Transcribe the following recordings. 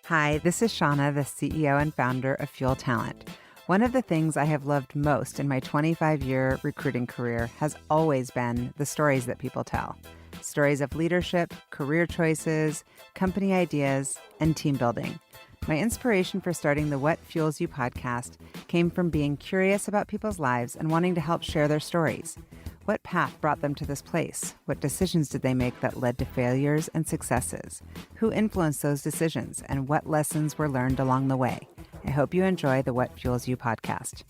Hi, this is Shauna, the CEO and founder of Fuel Talent. One of the things I have loved most in my 25-year recruiting career has always been the stories that people tell. Stories of leadership, career choices, company ideas, and team building. My inspiration for starting the What Fuels You podcast came from being curious about people's lives and wanting to help share their stories. What path brought them to this place? What decisions did they make that led to failures and successes? Who influenced those decisions, and what lessons were learned along the way? I hope you enjoy the What Fuels You podcast.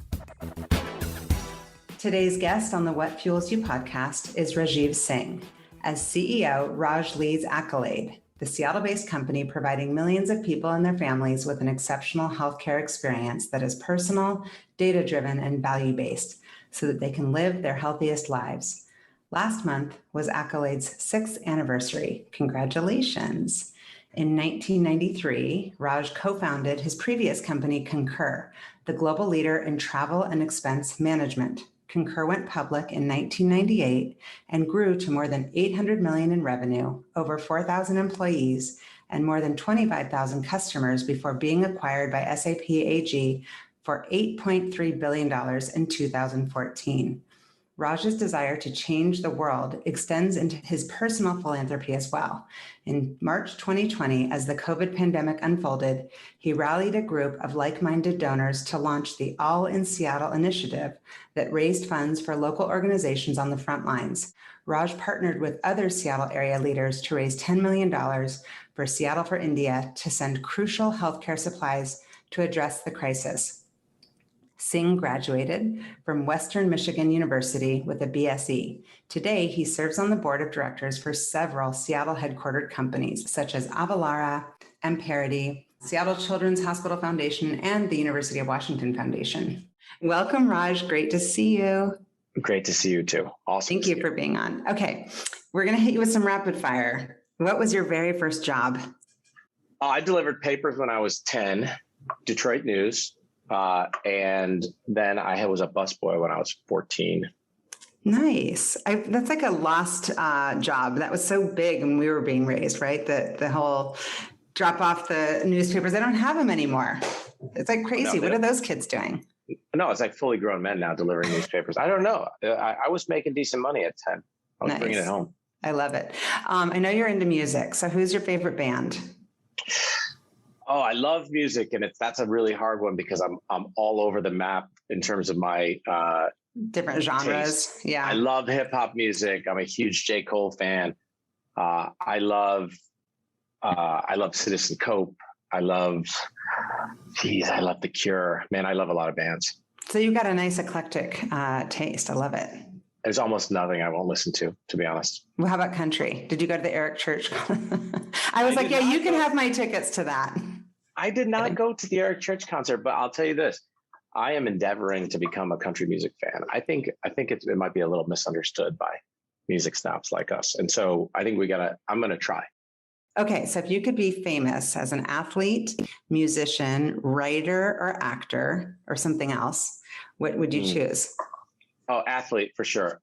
Today's guest on the What Fuels You podcast is Rajeev Singh. As CEO, Raj leads Accolade, the Seattle-based company providing millions of people and their families with an exceptional healthcare experience that is personal, data-driven, and value-based, so that they can live their healthiest lives. Last month was Accolade's 6th anniversary. Congratulations. In 1993, Raj co-founded his previous company, Concur, the global leader in travel and expense management. Concur went public in 1998 and grew to more than $800 million in revenue, over 4,000 employees, and more than 25,000 customers before being acquired by SAP AG for $8.3 billion in 2014. Raj's desire to change the world extends into his personal philanthropy as well. In March 2020, as the COVID pandemic unfolded, he rallied a group of like-minded donors to launch the All in Seattle initiative that raised funds for local organizations on the front lines. Raj partnered with other Seattle area leaders to raise $10 million for Seattle for India to send crucial healthcare supplies to address the crisis. Singh graduated from Western Michigan University with a BSc. Today, he serves on the board of directors for several Seattle headquartered companies, such as Avalara, Amperity, Seattle Children's Hospital Foundation, and the University of Washington Foundation. Welcome, Raj. Great to see you. Great to see you too. Awesome. Thank you for being on. Okay, we're going to hit you with some rapid fire. What was your very first job? I delivered papers when I was 10, Detroit News. And then I was a busboy when I was 14. Nice. That's like a lost job. That was so big when we were being raised, right? The whole drop off the newspapers. They don't have them anymore. It's like crazy. What are those kids doing? No, it's like fully grown men now delivering newspapers. I don't know. I was making decent money at 10. I was bringing it home. I love it. I know you're into music. So who's your favorite band? Oh, I love music, and that's a really hard one because I'm all over the map in terms of my different genres. taste. Yeah, I love hip hop music. I'm a huge J. Cole fan. I love Citizen Cope. I love The Cure. Man, I love a lot of bands. So you've got a nice eclectic taste. I love it. There's almost nothing I won't listen to be honest. Well, how about country? Did you go to the Eric Church? I was like, yeah, you can have my tickets to that. I did not go to the Eric Church concert, but I'll tell you this. I am endeavoring to become a country music fan. I think it might be a little misunderstood by music snobs like us. And so I think I'm going to try. Okay. So if you could be famous as an athlete, musician, writer, or actor, or something else, what would you choose? Oh, athlete for sure.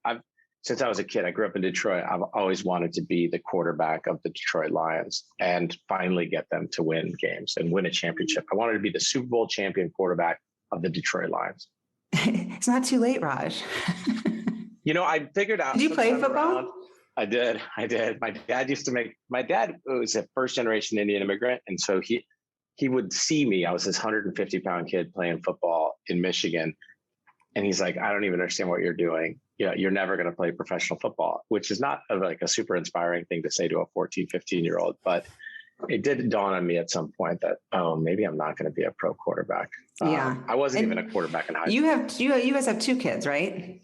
Since I was a kid, I grew up in Detroit. I've always wanted to be the quarterback of the Detroit Lions and finally get them to win games and win a championship. I wanted to be the Super Bowl champion quarterback of the Detroit Lions. It's not too late, Raj. I figured out. Did you play football? I did. My dad was a first generation Indian immigrant. And so he would see me. I was this 150-pound kid playing football in Michigan. And he's like, I don't even understand what you're doing. You're never going to play professional football, which is not a super inspiring thing to say to a 14, 15-year-old. But it did dawn on me at some point that, maybe I'm not going to be a pro quarterback. Yeah. I wasn't even a quarterback in high school. You guys have 2 kids, right?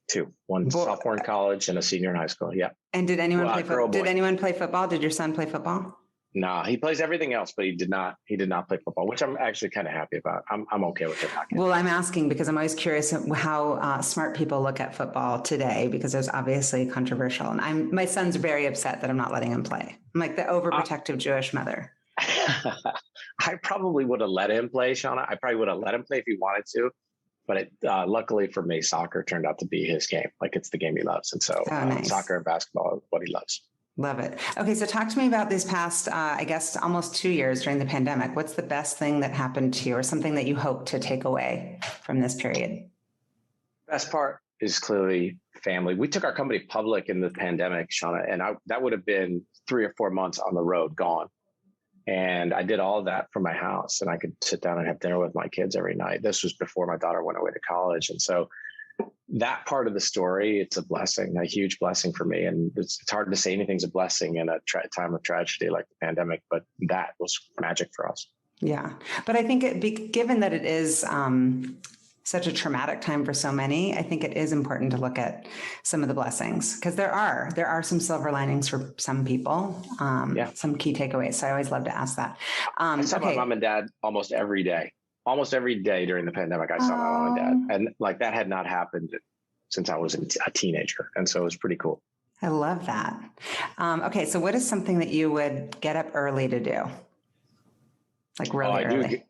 2, one sophomore in college and a senior in high school. Yeah. And did anyone play football? Did anyone play football? Did your son play football? No, he plays everything else, but he did not play football, which I'm actually kind of happy about. I'm okay with it. Well, I'm asking because I'm always curious how smart people look at football today, because it's obviously controversial. And my son's very upset that I'm not letting him play. I'm like the overprotective Jewish mother. I probably would have let him play, Shauna. I probably would have let him play if he wanted to. But luckily for me, soccer turned out to be his game. Like, it's the game he loves. And so nice. Soccer and basketball is what he loves. Love it. Okay, so talk to me about these past, I guess, almost 2 years during the pandemic. What's the best thing that happened to you, or something that you hope to take away from this period? Best part is clearly family. We took our company public in the pandemic, Shauna, and that would have been 3 or 4 months on the road, gone. And I did all of that from my house, and I could sit down and have dinner with my kids every night. This was before my daughter went away to college. And so that part of the story, it's a blessing, a huge blessing for me. And it's hard to say anything's a blessing in a time of tragedy like the pandemic, but that was magic for us. Yeah. But I think given that it is such a traumatic time for so many, I think it is important to look at some of the blessings, because there are some silver linings for some people, some key takeaways. So I always love to ask that. I saw my mom and dad almost every day during the pandemic. I saw my mom and dad, and like that had not happened since I was a teenager. And so it was pretty cool. I love that. Okay. So what is something that you would get up early to do? Like really early?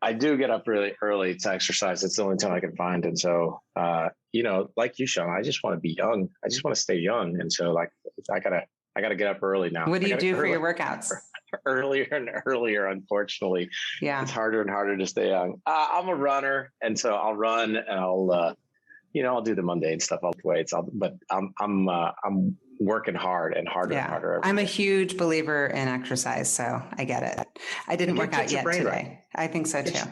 I do get up really early to exercise. It's the only time I can find. And so, like you, Sean, I just want to be young. I just want to stay young. And so like, I gotta get up early now. What do you do for your workouts? Earlier and earlier, unfortunately. Yeah. It's harder and harder to stay young. I'm a runner. And so I'll run and I'll do the mundane stuff. I'll lift weights. But I'm working hard and harder and harder. I'm a huge believer in exercise, so I get it. I didn't work out yet today. Right. I think so too.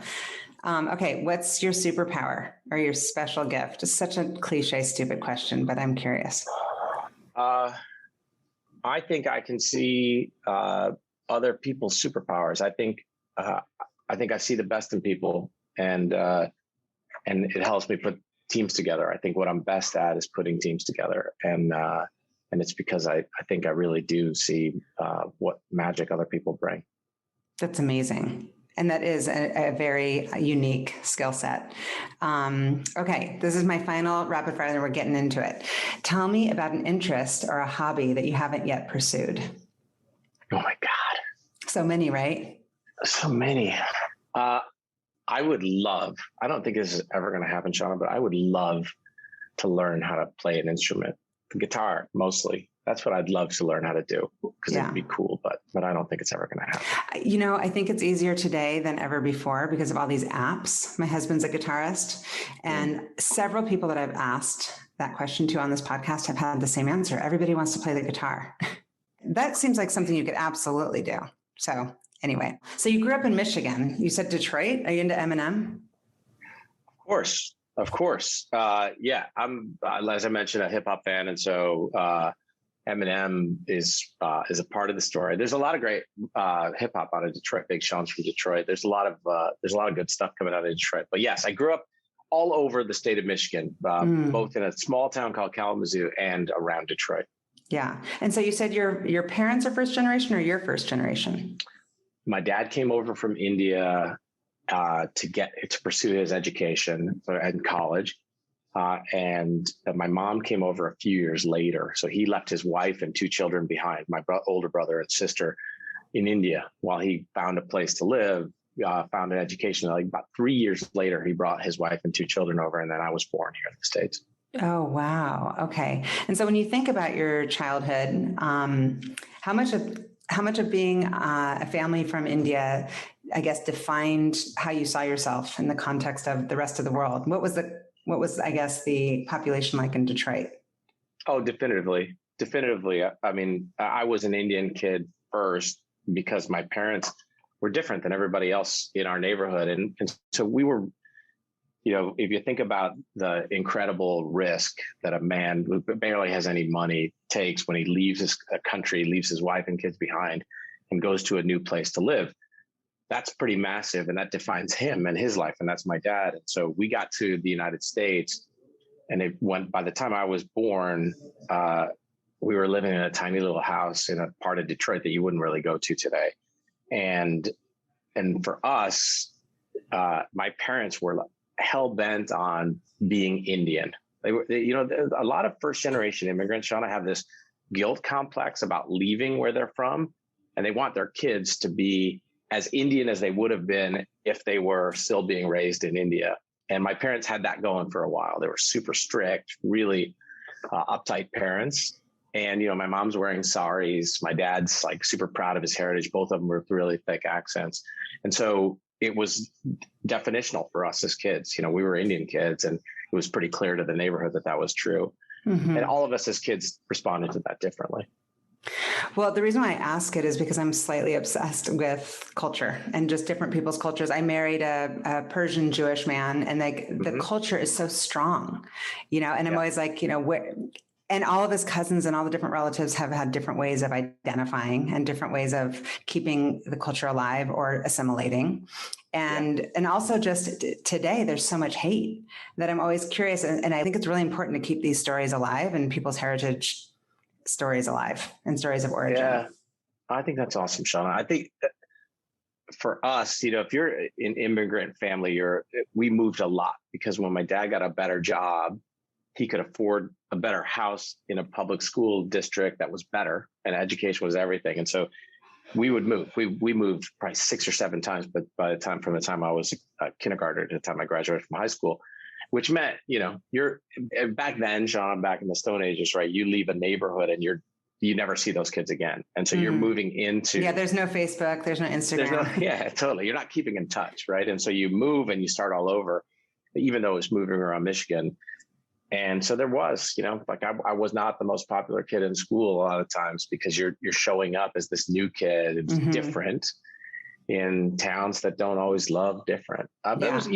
Okay, what's your superpower or your special gift? It's such a cliche, stupid question, but I'm curious. I think I can see other people's superpowers. I think I see the best in people, and it helps me put teams together. I think what I'm best at is putting teams together, and it's because I think I really do see what magic other people bring. That's amazing. And that is a very unique skill set. Okay, this is my final rapid fire, and we're getting into it. Tell me about an interest or a hobby that you haven't yet pursued. Oh my God. So many, right? So many. I would love, I don't think this is ever going to happen, Shauna, but I would love to learn how to play an instrument. The guitar, mostly. That's what I'd love to learn how to do, because it'd be cool, but I don't think it's ever going to happen. I think it's easier today than ever before because of all these apps. My husband's a guitarist, and several people that I've asked that question to on this podcast have had the same answer. Everybody wants to play the guitar. That seems like something you could absolutely do. So anyway, so you grew up in Michigan. You said Detroit. Are you into Eminem? Of course. I'm, as I mentioned, a hip hop fan. And so Eminem is a part of the story. There's a lot of great hip hop out of Detroit. Big Sean's from Detroit. There's a lot of good stuff coming out of Detroit. But yes, I grew up all over the state of Michigan, both in a small town called Kalamazoo and around Detroit. Yeah. And so you said your parents are first generation, or you're first generation? My dad came over from India to pursue his education in college. And my mom came over a few years later. So he left his wife and 2 children behind, my older brother and sister, in India, while he found a place to live, found an education. Like about 3 years later, he brought his wife and 2 children over, and then I was born here in the States. Oh, wow. Okay. And so when you think about your childhood, how much of being a family from India, I guess, defined how you saw yourself in the context of the rest of the world? What was, I guess, the population like in Detroit? Oh, definitively. I mean, I was an Indian kid first because my parents were different than everybody else in our neighborhood. And so we were, if you think about the incredible risk that a man who barely has any money takes when he leaves his country, leaves his wife and kids behind, and goes to a new place to live, that's pretty massive. And that defines him and his life. And that's my dad. And so we got to the United States, and by the time I was born, we were living in a tiny little house in a part of Detroit that you wouldn't really go to today. And for us, my parents were hell bent on being Indian. They were, a lot of first generation immigrants, Shauna, have this guilt complex about leaving where they're from, and they want their kids to be as Indian as they would have been if they were still being raised in India. And my parents had that going for a while. They were super strict, really uptight parents. And, my mom's wearing saris. My dad's like super proud of his heritage. Both of them were really thick accents. And so it was definitional for us as kids. We were Indian kids, and it was pretty clear to the neighborhood that was true. Mm-hmm. And all of us as kids responded to that differently. Well, the reason why I ask it is because I'm slightly obsessed with culture and just different people's cultures. I married a Persian Jewish man, and the culture is so strong, and I'm always like, and all of his cousins and all the different relatives have had different ways of identifying and different ways of keeping the culture alive or assimilating. And also just today, there's so much hate that I'm always curious. And I think it's really important to keep these stories alive and people's heritage stories alive and stories of origin. Yeah, I think that's awesome, Shauna. I think for us, if you're an immigrant family, we moved a lot, because when my dad got a better job, he could afford a better house in a public school district that was better, and education was everything. And so we would move. We moved probably 6 or 7 times, but from the time I was kindergarten to the time I graduated from high school, which meant, you're back then, Sean, back in the Stone Ages, right? You leave a neighborhood and you never see those kids again. And so you're moving into. Yeah, there's no Facebook, there's no Instagram. Yeah, totally. You're not keeping in touch, right? And so you move and you start all over, even though it was moving around Michigan. And so there was, I was not the most popular kid in school a lot of times, because you're showing up as this new kid. It's different in towns that don't always love different. But it was,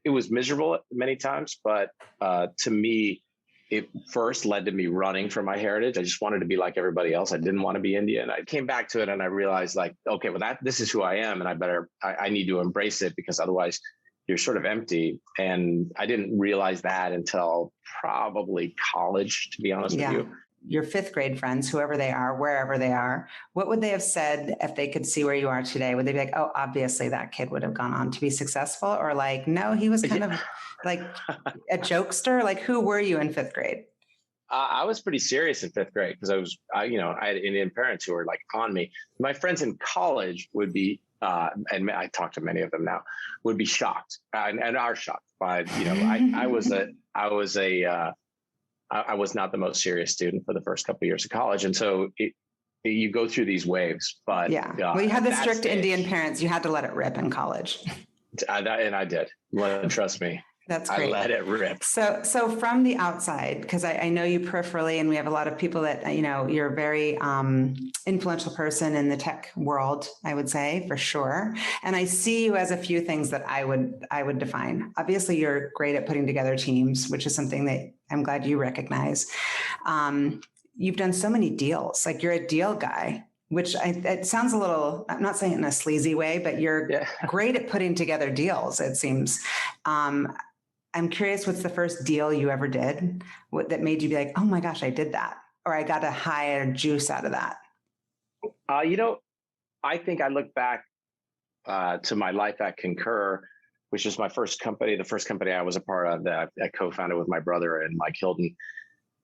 it was miserable many times. But to me, it first led to me running for my heritage. I just wanted to be like everybody else. I didn't want to be Indian. I came back to it and I realized, like, okay, well, this is who I am, and I need to embrace it, because otherwise you're sort of empty. And I didn't realize that until probably college, to be honest with you. Your 5th grade friends, whoever they are, wherever they are, what would they have said if they could see where you are today? Would they be like, oh, obviously that kid would have gone on to be successful? Or like, no, he was kind of like a jokester? Like, who were you in 5th grade? I was pretty serious in 5th grade, because I had Indian parents who were like on me. My friends in college would be, and I talk to many of them now, would be shocked and are shocked by, I was not the most serious student for the first couple of years of college. And so you go through these waves, but well, you had the strict Indian parents. You had to let it rip in college. And I did. Trust me. That's great. I let it rip. So from the outside, because I know you peripherally, and we have a lot of people that, you're a very influential person in the tech world, I would say, for sure. And I see you as a few things that I would define. Obviously, you're great at putting together teams, which is something that I'm glad you recognize. You've done so many deals. Like, you're a deal guy, which it sounds a little, I'm not saying it in a sleazy way, but you're great at putting together deals, it seems. I'm curious, what's the first deal you ever did that made you be like, oh my gosh, I did that, or I got a higher juice out of that? I think I look back to my life at Concur, which is my first company, the first company I was a part of that I co-founded with my brother and Mike Hilton.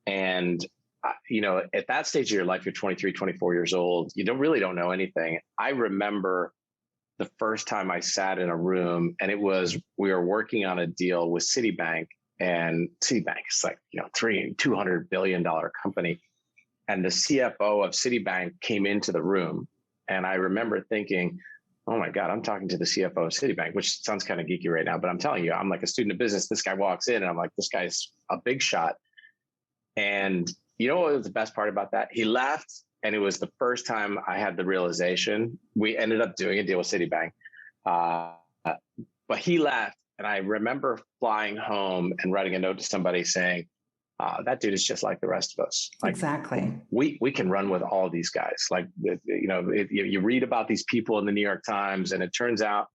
And, at that stage of your life, you're 23, 24 years old. You don't know anything. I remember the first time I sat in a room, and we were working on a deal with Citibank, and Citibank is like, $200 billion company. And the CFO of Citibank came into the room. And I remember thinking, oh my God, I'm talking to the CFO of Citibank, which sounds kind of geeky right now, but I'm telling you, I'm like a student of business. This guy walks in and I'm like, this guy's a big shot. And you know what was the best part about that? He left. And it was the first time I had the realization. We ended up doing a deal with Citibank, but he left. And I remember flying home and writing a note to somebody saying, that dude is just like the rest of us. Like, exactly. We can run with all these guys. Like, you read about these people in the New York Times, and it turns out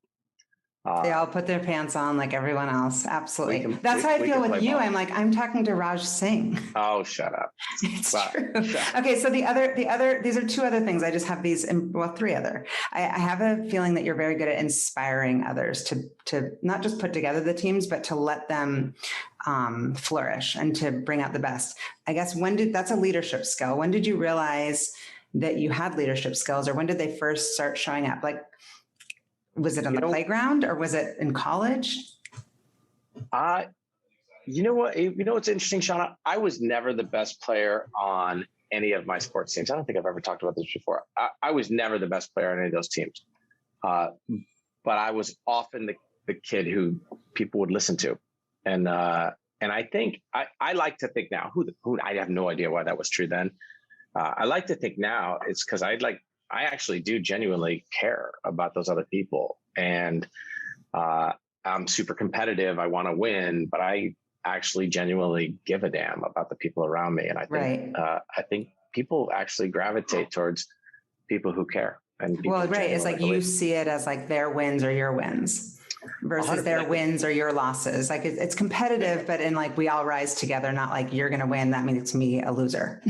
they all put their pants on like everyone else. Absolutely. That's how I feel with you. I'm like, I'm talking to Raj Singh. Oh, shut up. It's true. Okay. So these are 2 other things. I just have these, 3 other. I have a feeling that you're very good at inspiring others to not just put together the teams, but to let them flourish and to bring out the best. I guess that's a leadership skill. When did you realize that you had leadership skills, or when did they first start showing up? Like, was it on the playground, or was it in college? You know what? What's interesting, Shauna? I was never the best player on any of my sports teams. I don't think I've ever talked about this before. I was never the best player on any of those teams. But I was often the kid who people would listen to. And I think I like to think now, who I have no idea why that was true then. I like to think now it's because I actually do genuinely care about those other people. And I'm super competitive. I want to win, but I actually genuinely give a damn about the people around me. And I think, I think people actually gravitate towards people who care. And people it's like you see it as like their wins or your wins versus their wins or your losses. Like it's competitive, but in like, we all rise together, not like you're going to win. That makes me a loser.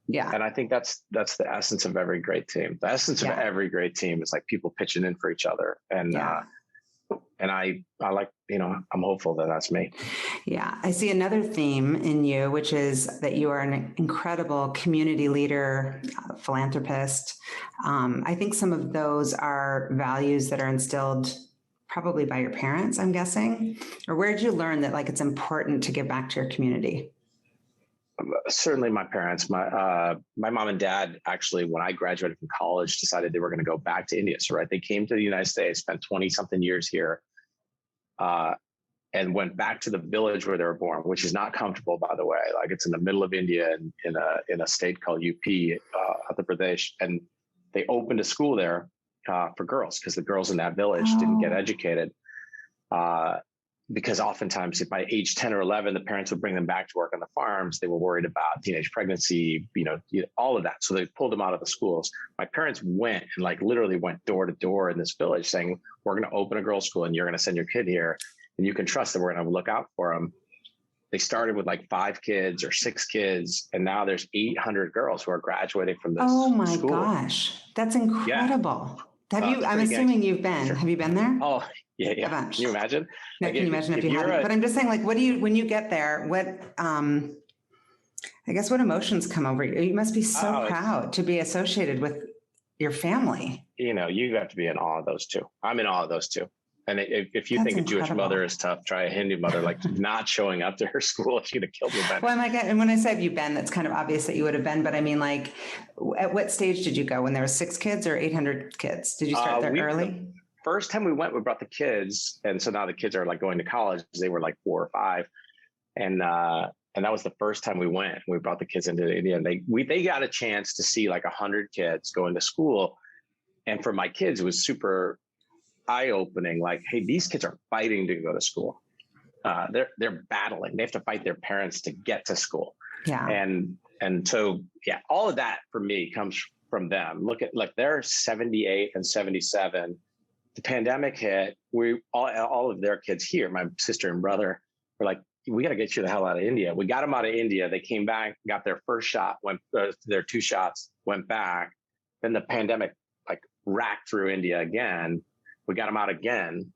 Yeah. And I think that's the essence of every great team. The essence of every great team is like people pitching in for each other. And, and I like, I'm hopeful that that's me. Yeah. I see another theme in you, which is that you are an incredible community leader, philanthropist. I think some of those are values that are instilled probably by your parents, I'm guessing. Or where did you learn that like it's important to give back to your community? Certainly my parents, my mom and dad, actually, when I graduated from college, decided they were going to go back to India. So, they came to the United States, spent 20 something years here, and went back to the village where they were born, which is not comfortable, by the way. Like it's in the middle of India in a state called UP, Uttar Pradesh. And they opened a school there for girls because the girls in that village didn't get educated. Because oftentimes by age 10 or 11, the parents would bring them back to work on the farms. They were worried about teenage pregnancy, all of that. So they pulled them out of the schools. My parents went and like literally went door to door in this village saying, we're going to open a girls' school and you're going to send your kid here and you can trust that we're going to look out for them. They started with like 5 kids or 6 kids. And now there's 800 girls who are graduating from this school. Oh my gosh. That's incredible. Yeah. I'm assuming you've been. Sure. Have you been there? Oh, yeah. Can you imagine? No, can you imagine if you haven't? But I'm just saying, like, when you get there, I guess what emotions come over you? You must be so proud to be associated with your family. You have to be in awe of those two. I'm in awe of those two. And if you think a Jewish mother is tough, try a Hindu mother, like not showing up to her school, she'd have killed me then. Well, and when I say have you been, that's kind of obvious that you would have been, but I mean, like, at what stage did you go? When there were 6 kids or 800 kids? Did you start there early? First time we went, we brought the kids. And so now the kids are like going to college. They were like 4 or 5. And that was the first time we went. We brought the kids into India and they got a chance to see like 100 kids going to school. And for my kids, it was super eye-opening. Like, hey, these kids are fighting to go to school. They're battling. They have to fight their parents to get to school. Yeah. And so, all of that for me comes from them. Look at like they're 78 and 77. The pandemic hit. We all of their kids here, my sister and brother, were like, we got to get you the hell out of India. We got them out of India. They came back, got their first shot, their 2 shots, went back. Then the pandemic like racked through India again. We got them out again.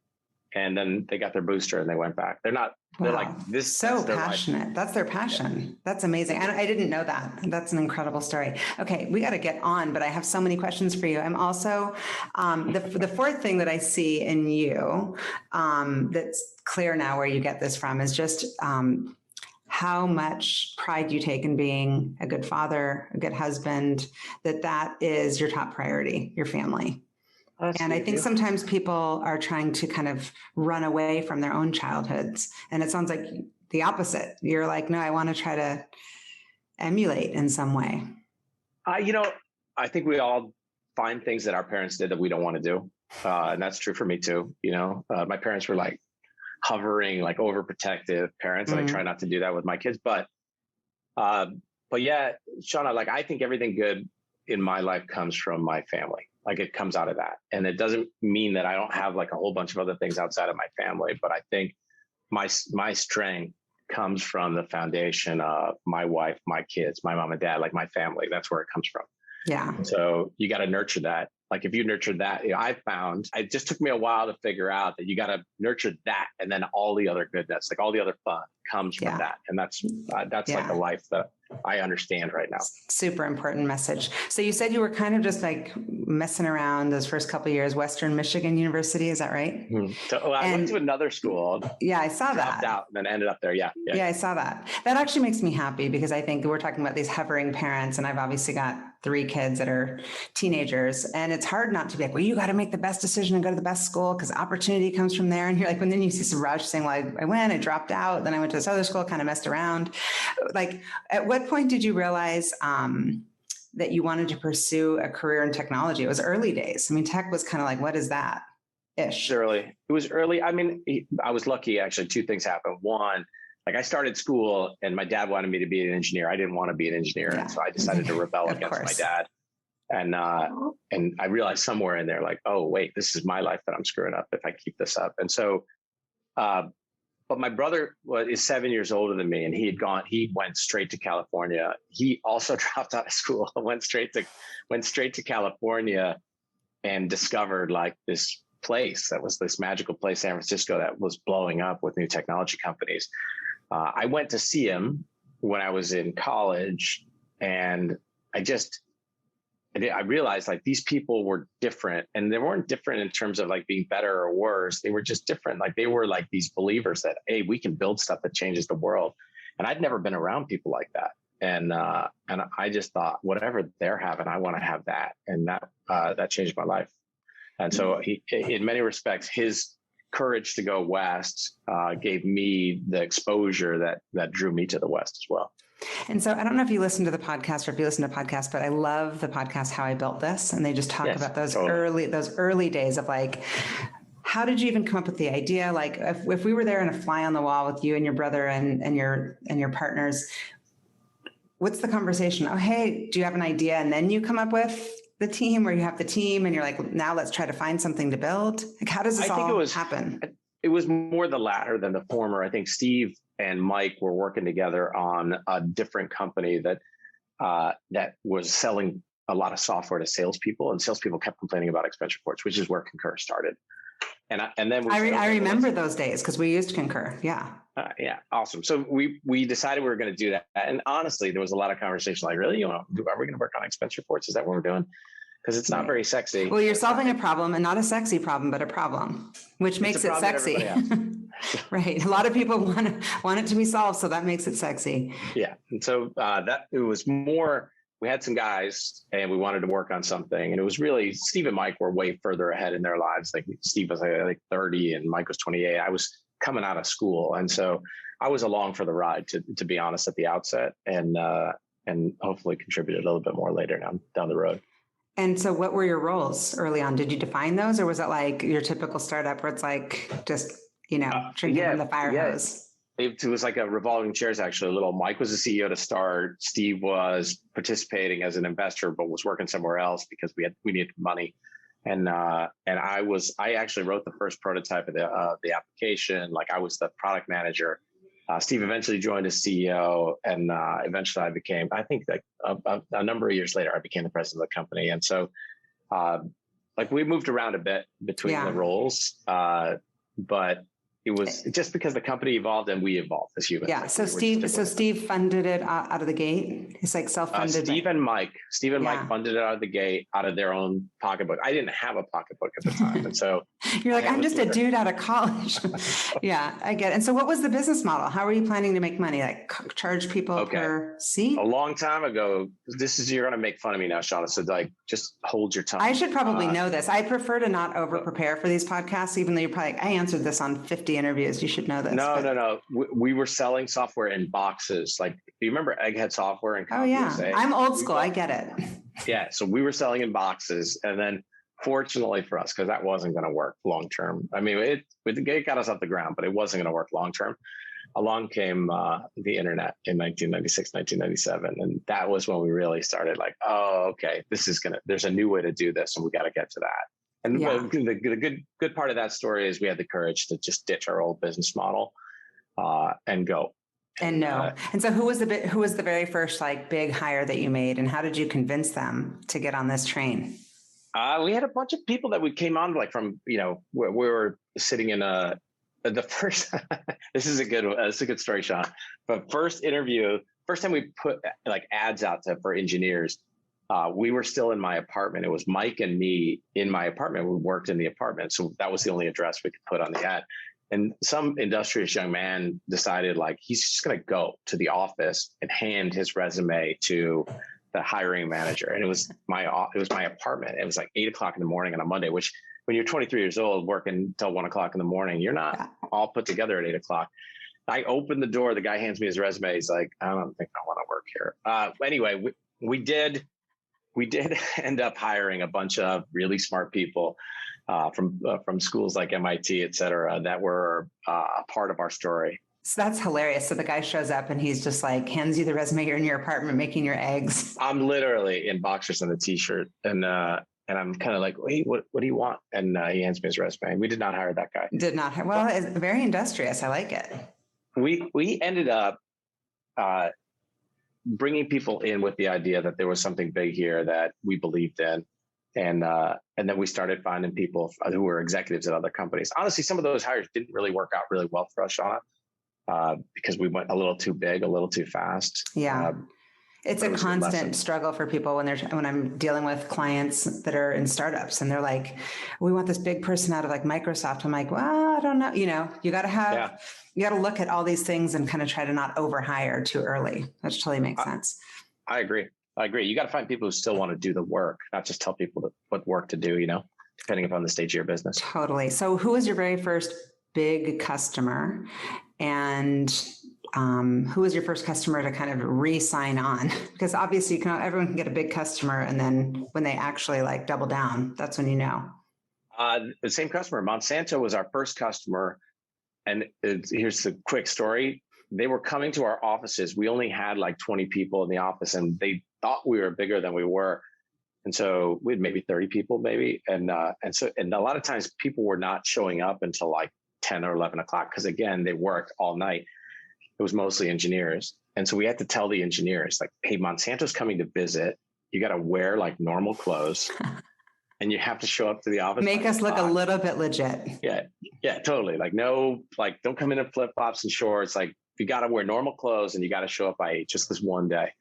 And then they got their booster and they went back. They're like this. So passionate. That's their passion. Yeah. That's amazing. I didn't know that. That's an incredible story. Okay. We got to get on, but I have so many questions for you. I'm also, the fourth thing that I see in you, that's clear now where you get this from is just, how much pride you take in being a good father, a good husband, that is your top priority, your family. And I think sometimes people are trying to kind of run away from their own childhoods. And it sounds like the opposite. You're like, no, I want to try to emulate in some way. I think we all find things that our parents did that we don't want to do. And that's true for me too. My parents were like hovering, like overprotective parents. And I try not to do that with my kids. But yeah, Shauna, like I think everything good in my life comes from my family. Like it comes out of that. And it doesn't mean that I don't have like a whole bunch of other things outside of my family, but I think my strength comes from the foundation of my wife, my kids, my mom and dad, like my family. That's where it comes from. Yeah. So you got to nurture that. Like if you nurture that, I found it just took me a while to figure out that you got to nurture that. And then all the other goodness, like all the other fun comes from that. And that's like a life that I understand right now. Super important message. So you said you were kind of just like messing around those first couple of years, Western Michigan University. Is that right? So I went to another school. Yeah, I saw that. Dropped out and then ended up there. Yeah, I saw that. That actually makes me happy because I think we're talking about these hovering parents, and I've obviously got 3 kids that are teenagers, and it's hard not to be like, well, you got to make the best decision and go to the best school because opportunity comes from there. And you're like, when then you see some Raj saying, well, I dropped out, then I went to this other school, kind of messed around. Like, at what point did you realize that you wanted to pursue a career in technology? It was early days. I mean, tech was kind of like, what is that? Ish. It was early. I mean, I was lucky. Actually, 2 things happened. One, like I started school and my dad wanted me to be an engineer. I didn't want to be an engineer. And so I decided to rebel against my dad. And I realized somewhere in there, like, oh, wait, this is my life that I'm screwing up if I keep this up. And so, but my brother is 7 years older than me, and he went straight to California. He also dropped out of school, went straight to California and discovered like this place that was this magical place, San Francisco, that was blowing up with new technology companies. I went to see him when I was in college, and I realized like these people were different, and they weren't different in terms of like being better or worse. They were just different. Like they were like these believers that, hey, we can build stuff that changes the world. And I'd never been around people like that. And I just thought, whatever they're having, I want to have that. And that changed my life. And so in many respects, his courage to go west gave me the exposure that drew me to the West as well. And so I don't know if you listen to the podcast or if you listen to podcasts, but I love the podcast, How I Built This. And they just talk about those early days of like, how did you even come up with the idea? Like if we were there in a fly on the wall with you and your brother and your partners, what's the conversation? Oh, hey, do you have an idea? And then you come up with the team, or you have the team and you're like, now let's try to find something to build. Like, how does this happen? It was more the latter than the former. I think Steve and Mike were working together on a different company that was selling a lot of software to salespeople, and salespeople kept complaining about expense reports, which is where Concur started. And then I remember those days because we used Concur. Yeah. Yeah. Awesome. So we decided we were going to do that. And honestly, there was a lot of conversation like, really, are we going to work on expense reports? Is that what we're doing? Because it's not very sexy. Well, you're solving a problem, and not a sexy problem, but a problem, which makes it sexy. Right. A lot of people want it to be solved. So that makes it sexy. Yeah. And so it was more, we had some guys and we wanted to work on something. And it was really, Steve and Mike were way further ahead in their lives. Like Steve was like 30 and Mike was 28. I was coming out of school. And so I was along for the ride, to be honest, at the outset, and hopefully contributed a little bit more later down the road. And so what were your roles early on? Did you define those, or was it like your typical startup where it's like just, drinking from the fire hose? It was like a revolving chairs, actually, a little. Mike was the CEO to start. Steve was participating as an investor, but was working somewhere else because we needed money. And I actually wrote the first prototype of the application. Like I was the product manager. Steve eventually joined as CEO, and eventually I became, I think like a number of years later, I became the president of the company. And so like we moved around a bit between the roles, but it was just because the company evolved and we evolved as humans. Yeah. So Steve funded it out of the gate. It's like self-funded. Steve and Mike funded it out of the gate, out of their own pocketbook. I didn't have a pocketbook at the time. And so you're like, I'm just a dude out of college. Yeah, I get it. And so what was the business model? How were you planning to make money? Like charge people per seat? A long time ago, you're going to make fun of me now, Shauna. So like, just hold your tongue. I should probably know this. I prefer to not over prepare for these podcasts, even though you're probably, I answered this on 50 interviews. You should know this. No. We were selling software in boxes. Like, do you remember Egghead Software and CompUSA? I'm old school. I get it. Yeah. So we were selling in boxes, and then fortunately for us, because that wasn't going to work long term. I mean, it got us off the ground, but it wasn't going to work long term. Along came the internet in 1996, 1997, and that was when we really started like, oh, okay, there's a new way to do this, and we got to get to that. And the good part of that story is we had the courage to just ditch our old business model and go. And so who was the very first like big hire that you made, and how did you convince them to get on this train? We had a bunch of people that we came on like from, we were sitting in the first, this is a good story, Sean. But first interview first time we put like ads out for engineers, we were still in my apartment. It was Mike and me in my apartment. We worked in the apartment. So that was the only address we could put on the ad. And some industrious young man decided like, he's just going to go to the office and hand his resume to the hiring manager. And it was my apartment. It was like 8:00 in the morning on a Monday, which when you're 23 years old, working until 1:00 in the morning, you're not all put together at 8:00. I opened the door. The guy hands me his resume. He's like, I don't think I want to work here. Anyway, we did end up hiring a bunch of really smart people from schools like MIT, et cetera, that were a part of our story. So that's hilarious. So the guy shows up and he's just like, hands you the resume. You're in your apartment making your eggs. I'm literally in boxers and a t-shirt. And I'm kind of like, wait, what do you want? And he hands me his resume. We did not hire that guy. Did not hire. Well, it's very industrious. I like it. We ended up bringing people in with the idea that there was something big here that we believed in. And then we started finding people who were executives at other companies. Honestly, some of those hires didn't really work out really well for us, Shauna, because we went a little too big, a little too fast. Yeah. It's a constant struggle for people when I'm dealing with clients that are in startups and they're like, we want this big person out of like Microsoft. I'm like, well, I don't know. You know, you got to look at all these things and kind of try to not overhire too early. That totally makes sense. I agree. You got to find people who still want to do the work, not just tell people what work to do, depending upon the stage of your business. Totally. So who was your very first big customer, and who was your first customer to kind of re-sign on? Because obviously everyone can get a big customer, and then when they actually like double down, that's when you know. The same customer, Monsanto, was our first customer. And here's the quick story. They were coming to our offices. We only had like 20 people in the office, and they thought we were bigger than we were. And so we had maybe 30 people, maybe. And a lot of times people were not showing up until like 10 or 11 o'clock. Cause again, they worked all night. It was mostly engineers. And so we had to tell the engineers like, hey, Monsanto's coming to visit. You got to wear like normal clothes and you have to show up to the office. Make us look a little bit legit. Yeah, totally. Like, no, like don't come in flip flops and shorts. Like you got to wear normal clothes and you got to show up by 8 just this one day.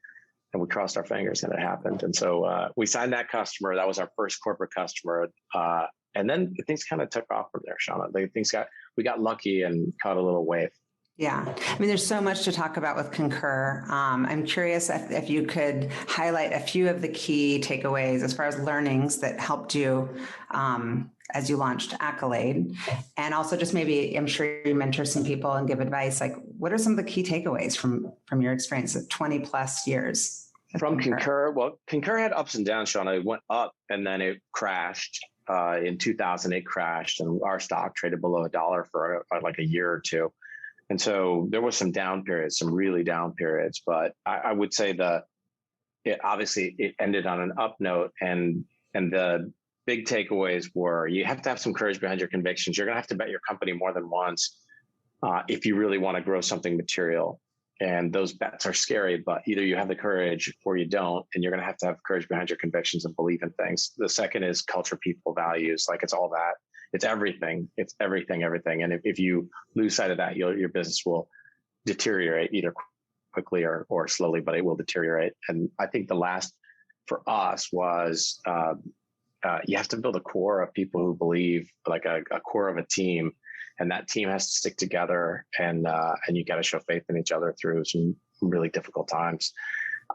And we crossed our fingers and it happened. And so we signed that customer. That was our first corporate customer. And then things kind of took off from there, Shauna. We got lucky and caught a little wave. Yeah. I mean, there's so much to talk about with Concur. I'm curious if you could highlight a few of the key takeaways as far as learnings that helped you as you launched Accolade. And also just maybe, I'm sure you mentor some people and give advice. Like, what are some of the key takeaways from your experience of 20 plus years? From Concur? Well, Concur had ups and downs, Shauna. It went up and then it crashed. In 2000, it crashed and our stock traded below $1 for like a year or two. And so there was some down periods, some really down periods, but I would say it ended on an up note, and the big takeaways were you have to have some courage behind your convictions. You're going to have to bet your company more than once if you really want to grow something material. And those bets are scary, but either you have the courage or you don't, and you're going to have courage behind your convictions and believe in things. The second is culture, people, values. Like it's all that. It's everything. It's everything. And if you lose sight of that, your business will deteriorate either quickly or slowly, but it will deteriorate. And I think the last for us was you have to build a core of people who believe, like a core of a team, and that team has to stick together, and you got to show faith in each other through some really difficult times.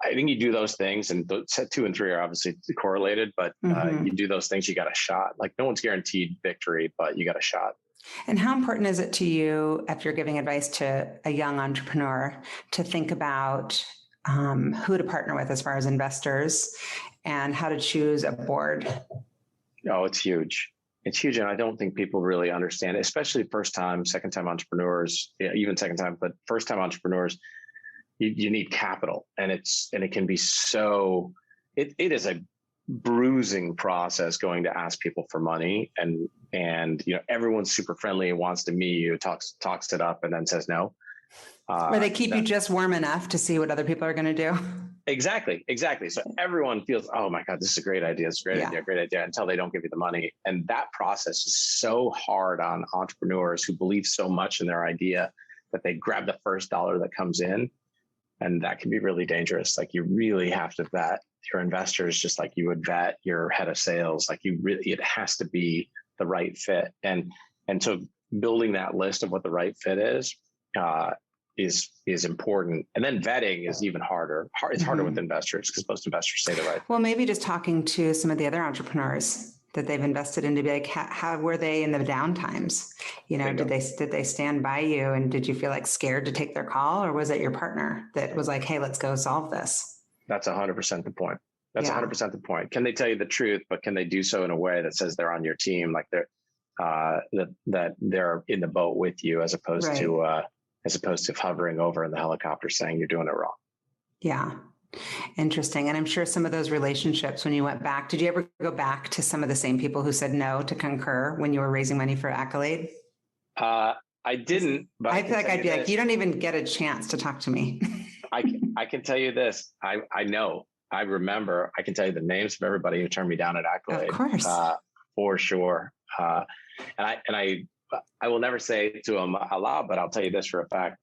I think you do those things, and set 2 and 3 are obviously correlated, but you do those things, you got a shot. Like no one's guaranteed victory, but you got a shot. And how important is it to you, if you're giving advice to a young entrepreneur, to think about who to partner with as far as investors and how to choose a board? Oh, it's huge. It's huge. And I don't think people really understand it, especially first time, second time entrepreneurs, even second time, but first time entrepreneurs. You need capital, and it can be so, it is a bruising process going to ask people for money, and everyone's super friendly and wants to meet you, talks it up, and then says no. Or they keep you just warm enough to see what other people are going to do. Exactly. So everyone feels, oh my God, this is a great idea. It's a great idea, until they don't give you the money. And that process is so hard on entrepreneurs who believe so much in their idea that they grab the first dollar that comes in. And that can be really dangerous. Like you really have to vet your investors just like you would vet your head of sales. Like it has to be the right fit. And so building that list of what the right fit is important. And then vetting is even harder. It's harder with investors because most investors say the right thing. Well, maybe just talking to some of the other entrepreneurs that they've invested in to be like, how were they in the down times? Did they stand by you, and did you feel like scared to take their call, or was it your partner that was like, hey, let's go solve this? That's 100% the point. That's 100% the point. Can they tell you the truth, but can they do so in a way that says they're on your team, like they're that they're in the boat with you, as opposed to hovering over in the helicopter saying you're doing it wrong. Yeah. Interesting. And I'm sure some of those relationships, when you went back, did you ever go back to some of the same people who said no to Concur when you were raising money for Accolade? I didn't, but I feel like I'd be like, you don't even get a chance to talk to me. I can tell you this. I know, I remember, I can tell you the names of everybody who turned me down at Accolade. Of course. For sure. And I will never say to them aloud, but I'll tell you this for a fact.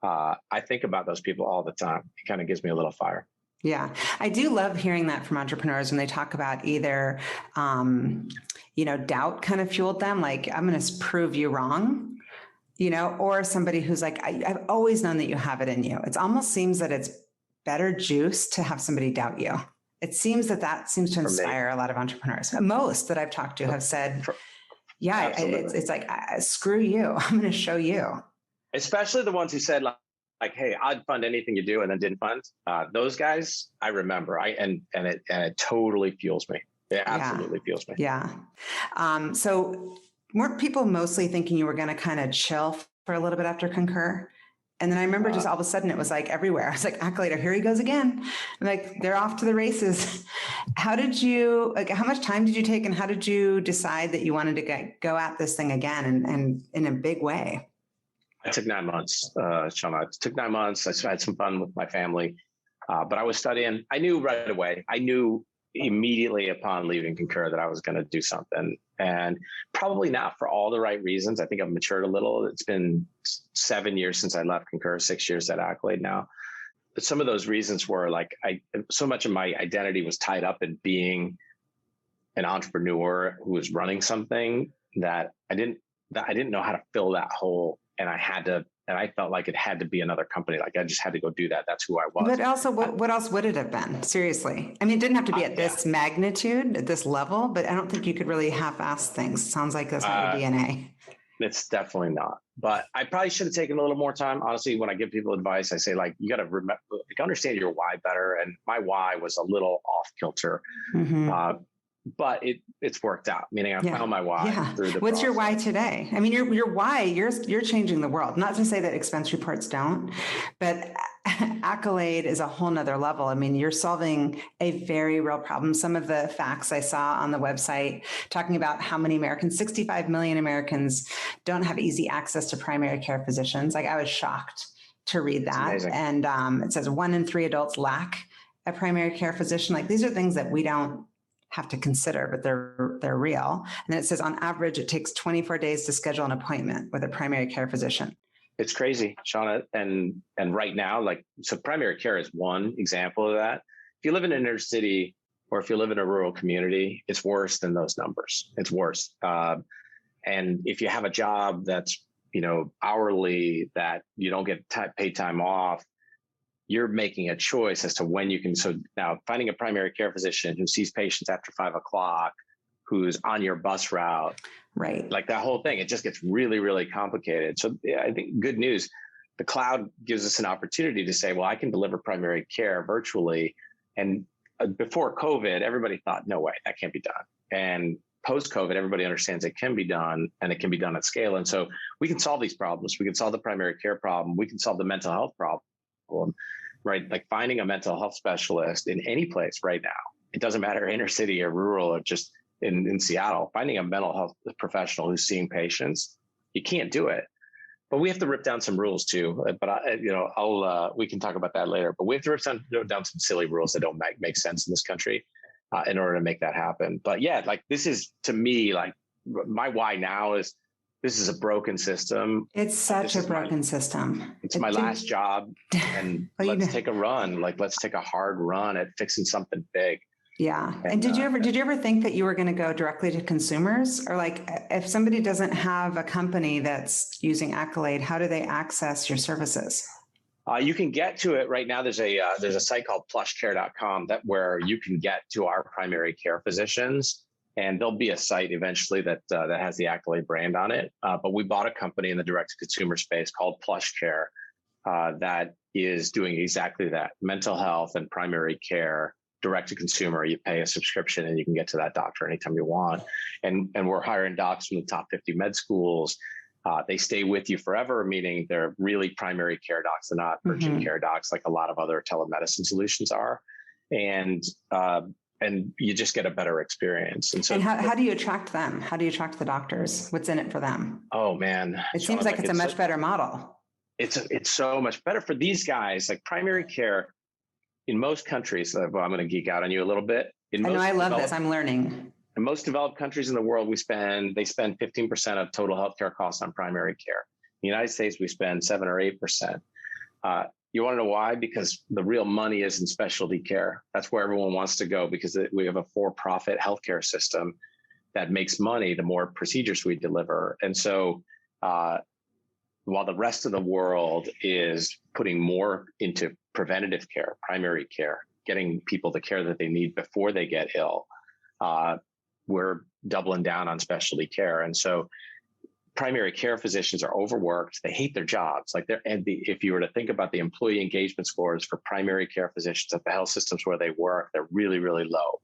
I think about those people all the time. It kind of gives me a little fire. Yeah. I do love hearing that from entrepreneurs when they talk about either, doubt kind of fueled them. Like, I'm going to prove you wrong, or somebody who's like, I've always known that you have it in you. It almost seems that it's better juice to have somebody doubt you. It seems that seems to inspire a lot of entrepreneurs. Most that I've talked to have said, it's like, screw you. I'm going to show you. Especially the ones who said like, hey, I'd fund anything you do, and then didn't fund. Those guys, I remember. And it totally fuels me. It absolutely fuels me. Yeah. So weren't people mostly thinking you were going to kind of chill for a little bit after Concur? And then I remember just all of a sudden it was like everywhere. I was like, Accolade, here he goes again. I'm like, they're off to the races. How much time did you take, and how did you decide that you wanted to go at this thing again and in a big way? It took 9 months, Shauna. It took 9 months. I had some fun with my family, but I was studying. I knew right away. I knew immediately upon leaving Concur that I was going to do something, and probably not for all the right reasons. I think I've matured a little. It's been 7 years since I left Concur, 6 years at Accolade now. But some of those reasons were like, so much of my identity was tied up in being an entrepreneur who was running something that I didn't know how to fill that hole. And I felt like it had to be another company. Like I just had to go do that. That's who I was. But also, what else would it have been? Seriously. I mean, it didn't have to be at this magnitude, at this level, but I don't think you could really half-ass things. Sounds like that's not your DNA. It's definitely not. But I probably should have taken a little more time. Honestly, when I give people advice, I say, like, you got to remember, understand your why better. And my why was a little off kilter. Mm-hmm. But it's worked out, meaning I found my why through the What's process. Your why today? I mean, your why, you're changing the world. Not to say that expense reports don't, but Accolade is a whole nother level. I mean, you're solving a very real problem. Some of the facts I saw on the website talking about how many Americans, 65 million Americans, don't have easy access to primary care physicians. Like, I was shocked to read that. And it says 1 in 3 adults lack a primary care physician. Like, these are things that we don't have to consider, but they're real. And then it says on average, it takes 24 days to schedule an appointment with a primary care physician. It's crazy, Shauna. And right now, so primary care is one example of that. If you live in an inner city or if you live in a rural community, it's worse than those numbers. It's worse. And if you have a job that's, hourly, that you don't get paid time off, you're making a choice as to when you can. So now finding a primary care physician who sees patients after 5 o'clock, who's on your bus route, right? Like that whole thing, it just gets really, really complicated. So I think good news, the cloud gives us an opportunity to say, well, I can deliver primary care virtually. And before COVID, everybody thought, no way, that can't be done. And post-COVID, everybody understands it can be done, and it can be done at scale. And so we can solve these problems. We can solve the primary care problem. We can solve the mental health problem. Right? Like finding a mental health specialist in any place right now. It doesn't matter inner city or rural or just in Seattle, finding a mental health professional who's seeing patients, you can't do it. But we have to rip down some rules too. But we can talk about that later. But we have to rip down some silly rules that don't make sense in this country in order to make that happen. But yeah, like this is, to me, like my why now is this is a broken system. It's such a broken system. It's my last job, and let's take a run. Like, let's take a hard run at fixing something big. Yeah. And did you ever think that you were going to go directly to consumers, or like if somebody doesn't have a company that's using Accolade, how do they access your services? You can get to it right now. There's a site called plushcare.com where you can get to our primary care physicians, and there'll be a site eventually that has the Accolade brand on it. But we bought a company in the direct to consumer space called PlushCare that is doing exactly that: mental health and primary care. Direct to consumer. You pay a subscription and you can get to that doctor anytime you want. And we're hiring docs from the top 50 med schools. They stay with you forever, meaning they're really primary care docs. They're not urgent care docs like a lot of other telemedicine solutions are. And you just get a better experience. And so, and how do you attract them? How do you attract the doctors? What's in it for them? Oh man, it seems like it's a much better model. It's so much better for these guys. Like primary care. In most countries, well, I'm going to geek out on you a little bit. I love this. I'm learning. In most developed countries in the world, they spend 15% of total healthcare costs on primary care. In the United States, we spend 7 or 8%. You want to know why? Because the real money is in specialty care. That's where everyone wants to go, because we have a for-profit healthcare system that makes money the more procedures we deliver. And so while the rest of the world is putting more into preventative care, primary care, getting people the care that they need before they get ill, we're doubling down on specialty care. And so primary care physicians are overworked. They hate their jobs. If you were to think about the employee engagement scores for primary care physicians at the health systems where they work, they're really, really low.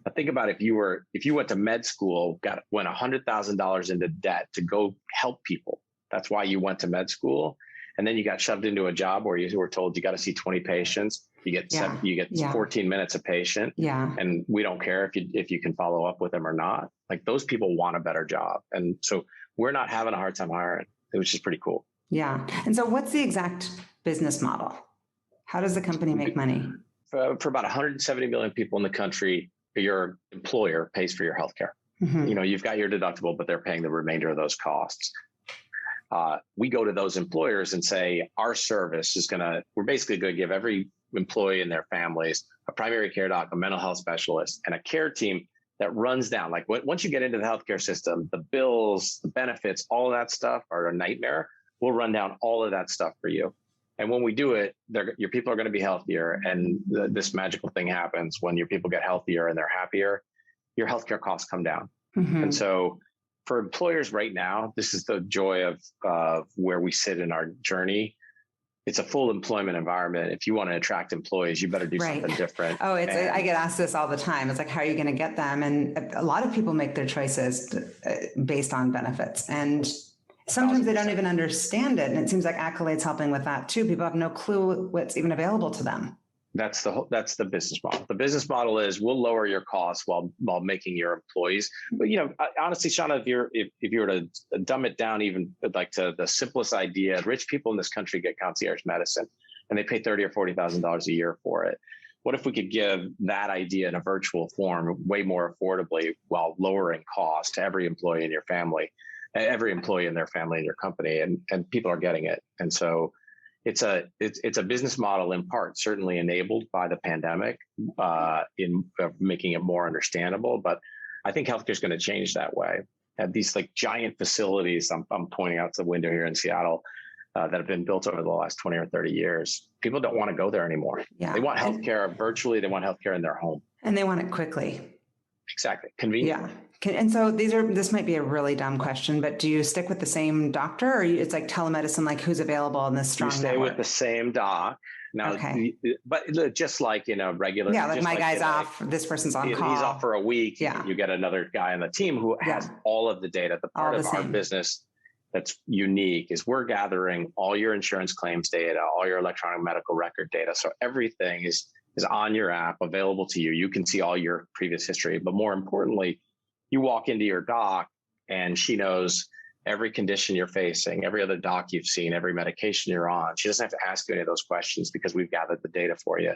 Now think about if you went to med school, went $100,000 into debt to go help people. That's why you went to med school. And then you got shoved into a job where you were told you got to see 20 patients. You get 14 minutes a patient. Yeah. And we don't care if you can follow up with them or not. Like, those people want a better job. And so we're not having a hard time hiring, which is pretty cool. Yeah. And so what's the exact business model? How does the company make money? For about 170 million people in the country, your employer pays for your healthcare. Mm-hmm. You've got your deductible, but they're paying the remainder of those costs. We go to those employers and say, our service we're basically going to give every employee and their families a primary care doc, a mental health specialist, and a care team that runs down. Like, once you get into the healthcare system, the bills, the benefits, all of that stuff are a nightmare. We'll run down all of that stuff for you. And when we do it, your people are going to be healthier. And this magical thing happens when your people get healthier and they're happier, your healthcare costs come down. Mm-hmm. And so for employers right now, this is the joy of where we sit in our journey. It's a full employment environment. If you want to attract employees, you better do something different. Oh, I get asked this all the time. It's like, how are you going to get them? And a lot of people make their choices based on benefits. And sometimes they don't even understand it. And it seems like Accolade's helping with that too. People have no clue what's even available to them. That's the business model. The business model is we'll lower your costs while making your employees. But honestly, Shauna, if you were to dumb it down even like to the simplest idea, rich people in this country get concierge medicine, and they pay $30,000 or $40,000 a year for it. What if we could give that idea in a virtual form way more affordably while lowering costs to every employee in your family, every employee in their family in your company, and people are getting it. And so it's a business model in part certainly enabled by the pandemic in making it more understandable, but I think healthcare is going to change that way. And these like giant facilities I'm pointing out the window here in Seattle that have been built over the last 20 or 30 years, people don't want to go there anymore. Yeah. They want healthcare virtually. They want healthcare in their home. And they want it quickly. Exactly. Convenient. Yeah. And so this might be a really dumb question, but do you stick with the same doctor, or it's like telemedicine, like who's available in this strong network? You stay with the same doc. Now, okay. But just like, regular. Yeah, like my guy's off, this person's on call. He's off for a week. Yeah. You get another guy on the team who has all of the data. The part of our business that's unique is we're gathering all your insurance claims data, all your electronic medical record data. So everything is on your app, available to you. You can see all your previous history. But more importantly, you walk into your doc and she knows every condition you're facing, every other doc you've seen, every medication you're on. She doesn't have to ask you any of those questions because we've gathered the data for you.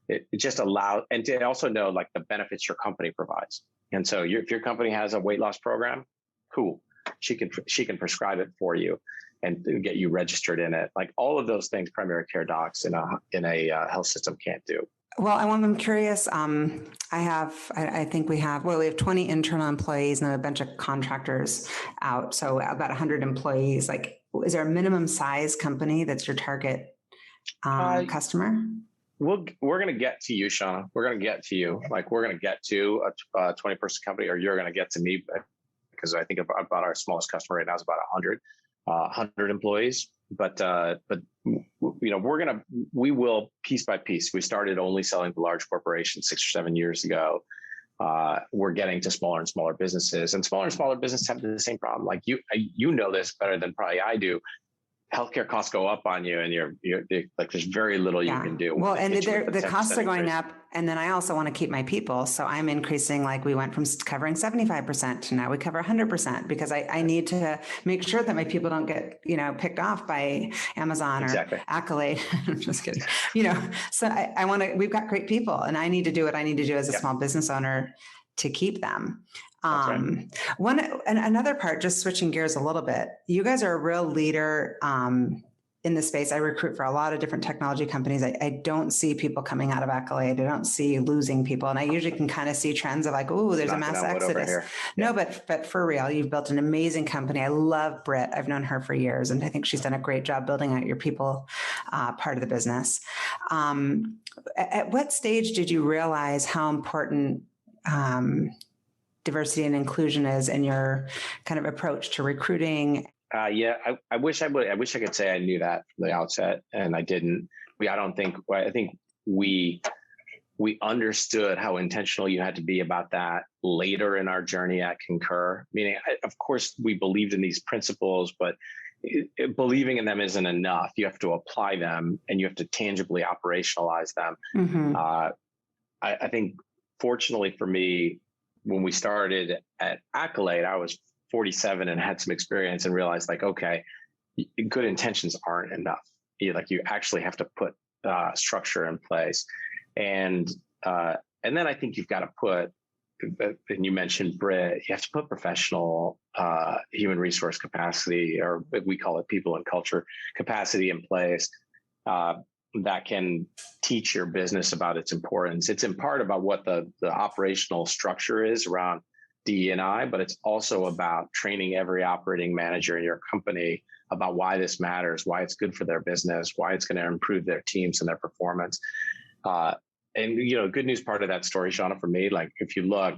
It just allows, and to also know like the benefits your company provides. And so if your company has a weight loss program, cool. she can prescribe it for you and get you registered in it. Like all of those things, primary care docs in a health system can't do. Well, I'm curious. I think we have 20 internal employees and a bunch of contractors out. So about 100 employees. Like, is there a minimum size company that's your target customer? We're going to get to you, Shauna. We're going to get to you. Like we're going to get to a 20-person company, or you're going to get to me, because I think about our smallest customer right now is about 100 employees. But we will piece by piece. We started only selling to large corporations 6 or 7 years ago. We're getting to smaller and smaller businesses, and smaller businesses have the same problem. Like you know this better than probably I do. Healthcare costs go up on you, and you're like, there's very little you can do. Well, and the costs are going up. And then I also want to keep my people. So I'm increasing, like we went from covering 75% to now we cover 100%, because I need to make sure that my people don't get, picked off by Amazon or Accolade. I'm just kidding. So I want to, we've got great people, and I need to do what I need to do as a small business owner to keep them. Another part, just switching gears a little bit, you guys are a real leader in the space. I recruit for a lot of different technology companies. I don't see people coming out of Accolade. I don't see losing people. And I usually can kind of see trends of like, oh, there's a mass exodus. No, but for real, you've built an amazing company. I love Britt. I've known her for years, and I think she's done a great job building out your people part of the business. At what stage did you realize how important diversity and inclusion is in your kind of approach to recruiting? I wish I could say I knew that from the outset, and I didn't. I think we understood how intentional you had to be about that later in our journey at Concur. Meaning, of course, we believed in these principles, but believing in them isn't enough. You have to apply them, and you have to tangibly operationalize them. Mm-hmm. I think, fortunately for me, when we started at Accolade, I was 47 and had some experience and realized, like, okay, good intentions aren't enough. You actually have to put structure in place. And then I think you've got to put, and you mentioned Britt, you have to put professional human resource capacity, or we call it people and culture capacity, in place that can teach your business about its importance. It's in part about what the operational structure is around DE&I, but it's also about training every operating manager in your company about why this matters, why it's good for their business, why it's going to improve their teams and their performance. And good news part of that story, Shauna, for me, like if you look,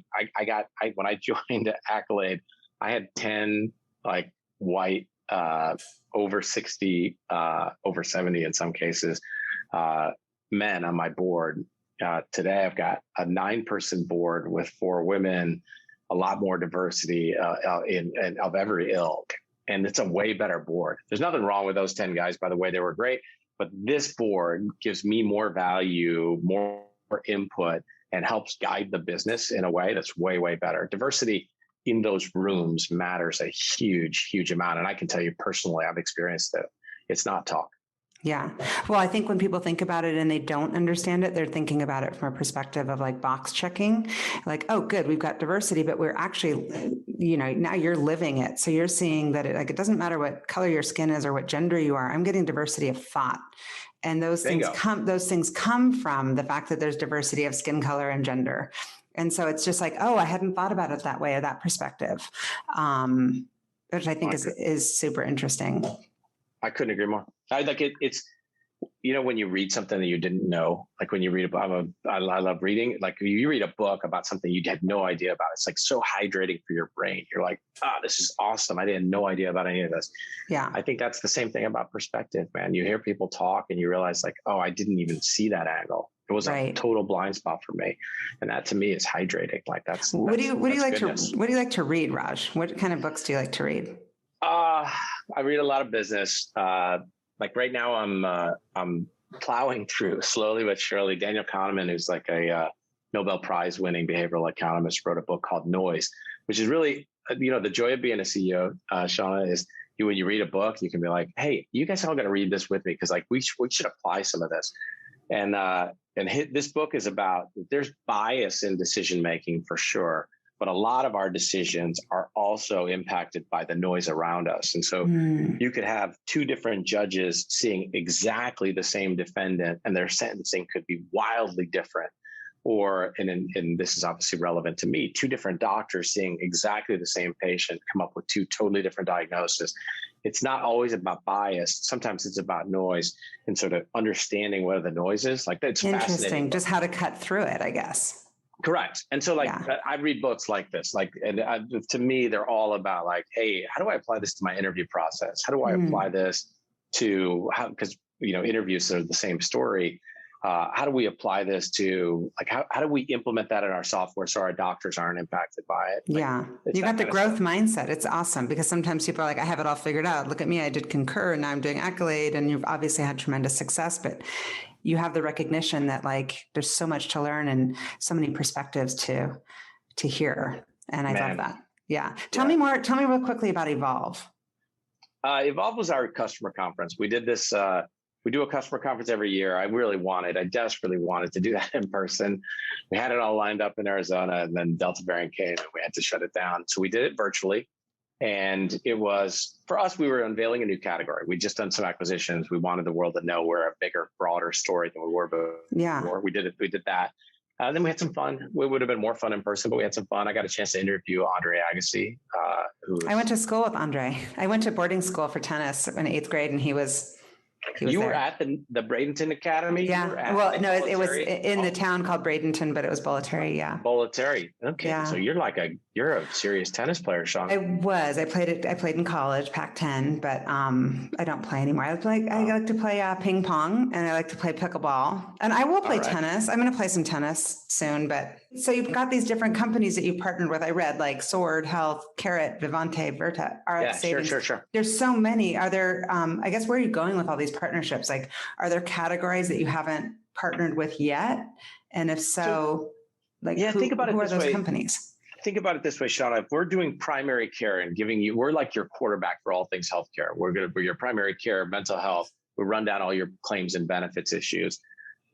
when I joined Accolade, I had 10 like white, over 60, over 70 in some cases, men on my board. Today, I've got a 9-person board with 4 women, a lot more diversity of every ilk. And it's a way better board. There's nothing wrong with those 10 guys, by the way, they were great. But this board gives me more value, more input, and helps guide the business in a way that's way, way better. Diversity in those rooms matters a huge, huge amount. And I can tell you personally, I've experienced it. It's not talk. Yeah. Well, I think when people think about it and they don't understand it, they're thinking about it from a perspective of like box checking, like, oh, good, we've got diversity, but we're actually, now you're living it. So you're seeing that it doesn't matter what color your skin is or what gender you are. I'm getting diversity of thought. And those things come from the fact that there's diversity of skin color and gender. And so it's just like, oh, I hadn't thought about it that way, or that perspective, which I think is super interesting. I couldn't agree more. It's when you read something that you didn't know, like when you read a book, I love reading. Like you read a book about something you had no idea about. It's like so hydrating for your brain. You're like, this is awesome. I had no idea about any of this. Yeah. I think that's the same thing about perspective, man. You hear people talk and you realize like, oh, I didn't even see that angle. It was a total blind spot for me. And that to me is hydrating. Like what do you like to read, Raj? What kind of books do you like to read? I read a lot of business. Like right now I'm plowing through slowly but surely. Daniel Kahneman, who's like a Nobel Prize winning behavioral economist, wrote a book called Noise, which is really, the joy of being a CEO, Shauna, is when you read a book, you can be like, hey, you guys all got to read this with me, because like we should apply some of this. And this book is about, there's bias in decision making for sure, but a lot of our decisions are also impacted by the noise around us. And so you could have two different judges seeing exactly the same defendant, and their sentencing could be wildly different. Or, and this is obviously relevant to me, two different doctors seeing exactly the same patient come up with two totally different diagnoses. It's not always about bias. Sometimes it's about noise. And sort of understanding what the noise is, like that's interesting. Just how to cut through it, I guess. Correct. And so I read books like this, to me, they're all about like, hey, how do I apply this to my interview process? How do I apply this to how, because, interviews are the same story. How do we apply this to how do we implement that in our software so our doctors aren't impacted by it? You got the growth mindset. It's awesome because sometimes people are like, I have it all figured out. Look at me. I did Concur and now I'm doing Accolade, and you've obviously had tremendous success, but you have the recognition that there's so much to learn and so many perspectives to hear. And I love that. Yeah. Tell me real quickly about Evolve. Evolve was our customer conference. We did this, we do a customer conference every year. I desperately wanted to do that in person. We had it all lined up in Arizona, and then Delta variant came and we had to shut it down. So we did it virtually. And it was, for us, we were unveiling a new category. We'd just done some acquisitions. We wanted the world to know we're a bigger, broader story than we were before. Yeah. We did that. Then we had some fun. It would have been more fun in person, but we had some fun. I got a chance to interview Andre Agassi. I went to school with Andre. I went to boarding school for tennis in 8th grade, and he was you there. Were at the Bradenton Academy? Yeah. Well, no, it was in the town called Bradenton, but it was Bolletary. Yeah. Bolletary. Okay. Yeah. So you're a serious tennis player, Sean. I was. I played in college, Pac-10, but I don't play anymore. I like to play ping pong, and I like to play pickleball, and I will play tennis. I'm going to play some tennis soon. But so you've got these different companies that you've partnered with. I read like Sword Health, Carrot, Vivante, Verta, RX Savings. Sure. There's so many. Are there? I guess where are you going with all these partnerships? Like, are there categories that you haven't partnered with yet? And if so, think about who are those companies? Think about it this way, Sean. If we're doing primary care and we're like your quarterback for all things healthcare. We're your primary care, mental health. We run down all your claims and benefits issues,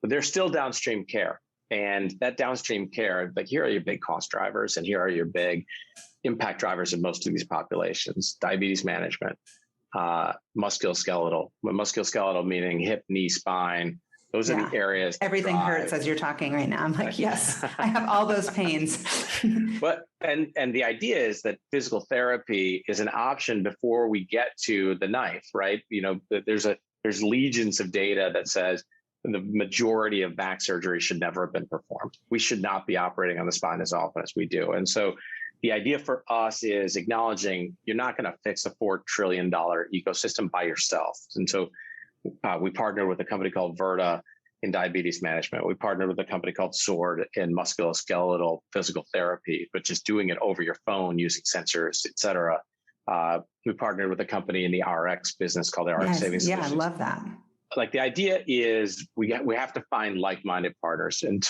but there's still downstream care. And that downstream care, here are your big cost drivers, and here are your big impact drivers in most of these populations: diabetes management, musculoskeletal meaning hip, knee, spine. Those are the areas. Everything hurts as you're talking right now. I'm like, yes, I have all those pains. But and the idea is that physical therapy is an option before we get to the knife, right? There's legions of data that says the majority of back surgery should never have been performed. We should not be operating on the spine as often as we do. And so the idea for us is acknowledging you're not going to fix a $4 trillion ecosystem by yourself. And so we partnered with a company called Verta in diabetes management. We partnered with a company called Sword in musculoskeletal physical therapy, but just doing it over your phone using sensors, et cetera. We partnered with a company in the RX business called the RX Savings Solutions. I love that. The idea is we have to find like-minded partners. And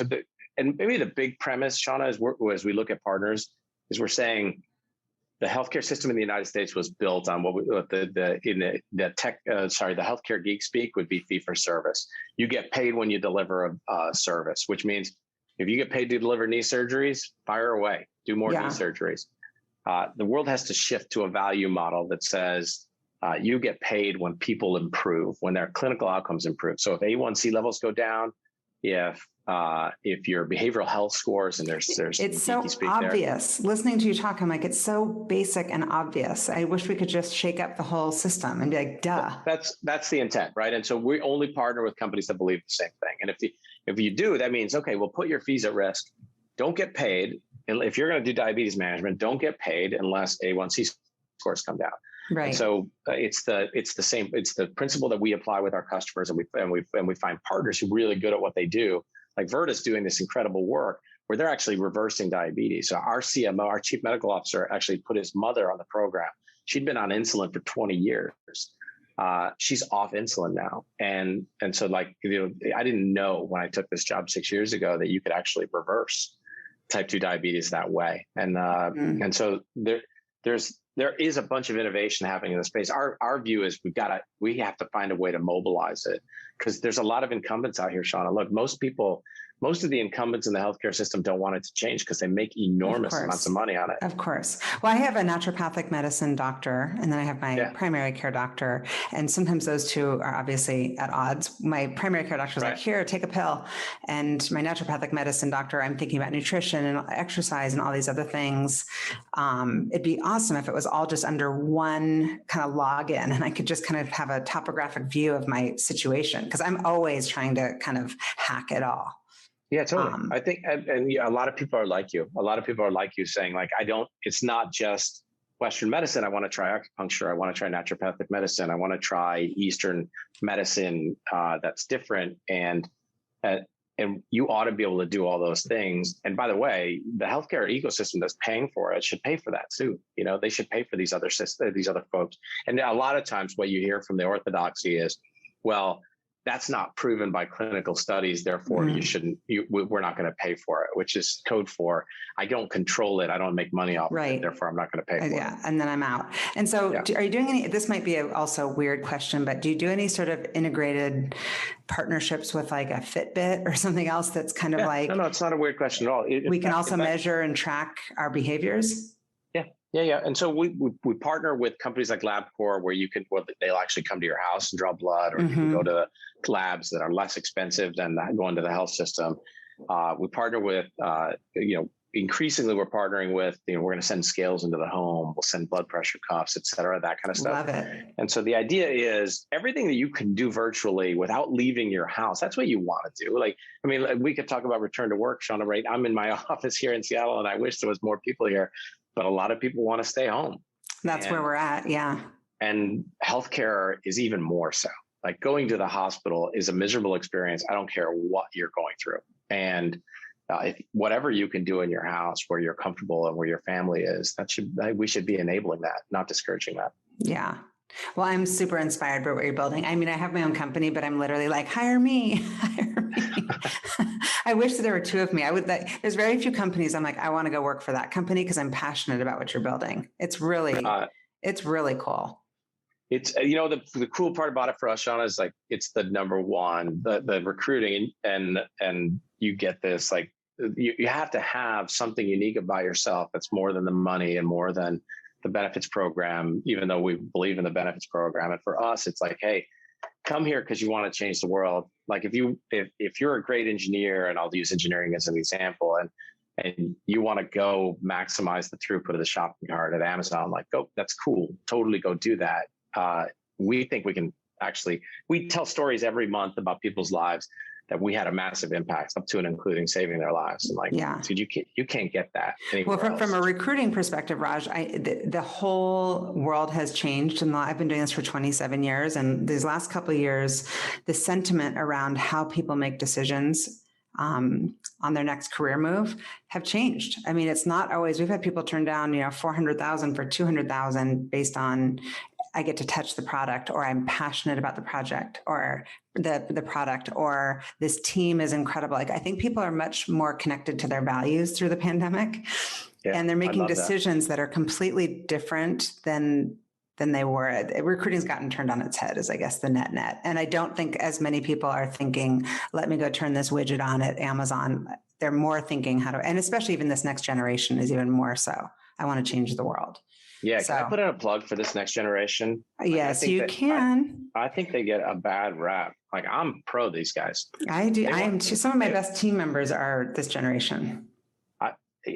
maybe the big premise, Shauna, as we look at partners, is we're saying the healthcare system in the United States was built on the healthcare geek speak would be fee for service. You get paid when you deliver a service, which means if you get paid to deliver knee surgeries, fire away, do more knee surgeries. The world has to shift to a value model that says you get paid when people improve, when their clinical outcomes improve. So if A1C levels go down, if your behavioral health scores, and there's it's so obvious. Listening to you talk, I'm like, it's so basic and obvious. I wish we could just shake up the whole system and be like, duh. That's the intent, right? And so we only partner with companies that believe the same thing. And if you do, that means, okay, we'll put your fees at risk. Don't get paid. And if you're going to do diabetes management, don't get paid unless A1C scores come down. Right. And so it's the principle that we apply with our customers, and we find partners who are really good at what they do. Like Verta's doing this incredible work where they're actually reversing diabetes. So our CMO, our chief medical officer, actually put his mother on the program. She'd been on insulin for 20 years. She's off insulin now. And so I didn't know when I took this job 6 years ago that you could actually reverse type 2 diabetes that way. And so there's there is a bunch of innovation happening in the space. Our view is we have to find a way to mobilize it, because there's a lot of incumbents out here, Shauna. Look, most of the incumbents in the healthcare system don't want it to change because they make enormous amounts of money on it. Of course. Well, I have a naturopathic medicine doctor, and then I have my primary care doctor. And sometimes those two are obviously at odds. My primary care doctor is like, here, take a pill. And my naturopathic medicine doctor, I'm thinking about nutrition and exercise and all these other things. It'd be awesome if it was all just under one kind of login, and I could just kind of have a topographic view of my situation, because I'm always trying to kind of hack it all. Yeah, totally. I think, and a lot of people are like you. A lot of people are like you, saying like, it's not just Western medicine. I want to try acupuncture. I want to try naturopathic medicine. I want to try Eastern medicine that's different. And you ought to be able to do all those things. And by the way, the healthcare ecosystem that's paying for it should pay for that too. They should pay for these other folks. And a lot of times what you hear from the orthodoxy is, well, that's not proven by clinical studies, therefore we're not going to pay for it, which is code for, I don't control it, I don't make money off of it, therefore I'm not going to pay for it. And then I'm out. And so are you doing any, this might be also a weird question, but do you do any sort of integrated partnerships with like a Fitbit or something else that's kind of like... No, it's not a weird question at all. We can also measure and track our behaviors? Yeah. And so we partner with companies like LabCorp, where they'll actually come to your house and draw blood, or you can go to labs that are less expensive than going to the health system. We partner with, increasingly we're partnering with, we're going to send scales into the home. We'll send blood pressure cuffs, et cetera, that kind of stuff. Love it. And so the idea is everything that you can do virtually without leaving your house, that's what you want to do. We could talk about return to work, Shauna, right? I'm in my office here in Seattle, and I wish there was more people here, but a lot of people want to stay home. That's where we're at. Yeah. And healthcare is even more so. Like, going to the hospital is a miserable experience. I don't care what you're going through. And if whatever you can do in your house where you're comfortable and where your family is, we should be enabling that, not discouraging that. Yeah. Well, I'm super inspired by what you're building. I mean, I have my own company, but I'm literally like, hire me. I wish that there were two of me. There's very few companies I'm like, I want to go work for that company because I'm passionate about what you're building. It's really cool. It's, the cool part about it for us, Shauna, is like, it's the number one, the recruiting, and you get this, like, you have to have something unique about yourself that's more than the money and more than the benefits program, even though we believe in the benefits program. And for us, it's like, hey, come here because you want to change the world. Like, if you're a great engineer, and I'll use engineering as an example, and you want to go maximize the throughput of the shopping cart at Amazon, like, go, that's cool. Totally go do that. We think we can we tell stories every month about people's lives that we had a massive impact, up to and including saving their lives. And like, dude, you can't get that anywhere else. From a recruiting perspective, Raj, the whole world has changed. And I've been doing this for 27 years. And these last couple of years, the sentiment around how people make decisions on their next career move have changed. I mean, it's not always, we've had people turn down, $400,000 for $200,000 based on, I get to touch the product, or I'm passionate about the project, or the product, or this team is incredible. Like, I think people are much more connected to their values through the pandemic, and they're making decisions that are completely different than they were. Recruiting's gotten turned on its head, is I guess the net. And I don't think as many people are thinking, let me go turn this widget on at Amazon. They're more thinking and especially even this next generation is even more so. I want to change the world. Yeah, can I put in a plug for this next generation? Yes, you can. I think they get a bad rap. Like, I'm pro these guys. I do. I am too. Some of my best team members are this generation.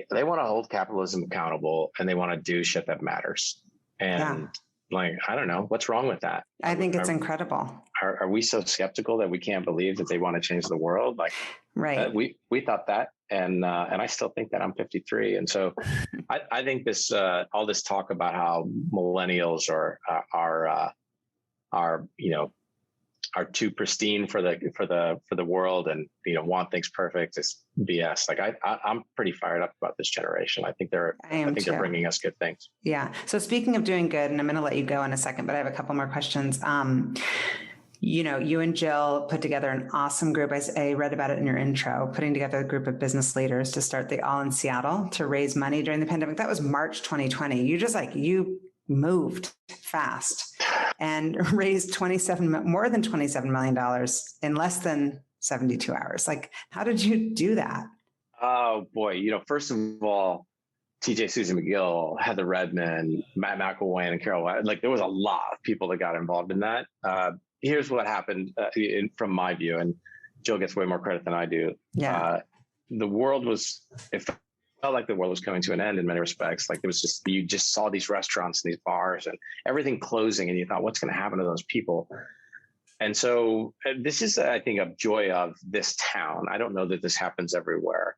They want to hold capitalism accountable, and they want to do shit that matters. And like, I don't know, what's wrong with that? I think it's incredible. Are we so skeptical that we can't believe that they want to change the world? Like, right. We thought that. And I still think that. I'm 53. And so I think this, all this talk about how millennials are too pristine for the world, and, want things perfect, is BS. Like, I'm pretty fired up about this generation. I think they're bringing us good things. Yeah. So speaking of doing good, and I'm going to let you go in a second, but I have a couple more questions. you and Jill put together an awesome group. I read about it in your intro, putting together a group of business leaders to start the All in Seattle to raise money during the pandemic. That was March 2020. You moved fast and raised more than $27 million in less than 72 hours. Like, how did you do that? Oh boy. First of all, TJ Susan McGill, Heather Redmond, Matt McElwain, and Carol White. Like, there was a lot of people that got involved in that. Here's what happened from my view, and Jill gets way more credit than I do. Yeah. It felt like the world was coming to an end in many respects. Like, you just saw these restaurants and these bars and everything closing, and you thought, what's going to happen to those people? And so this is, I think, a joy of this town. I don't know that this happens everywhere.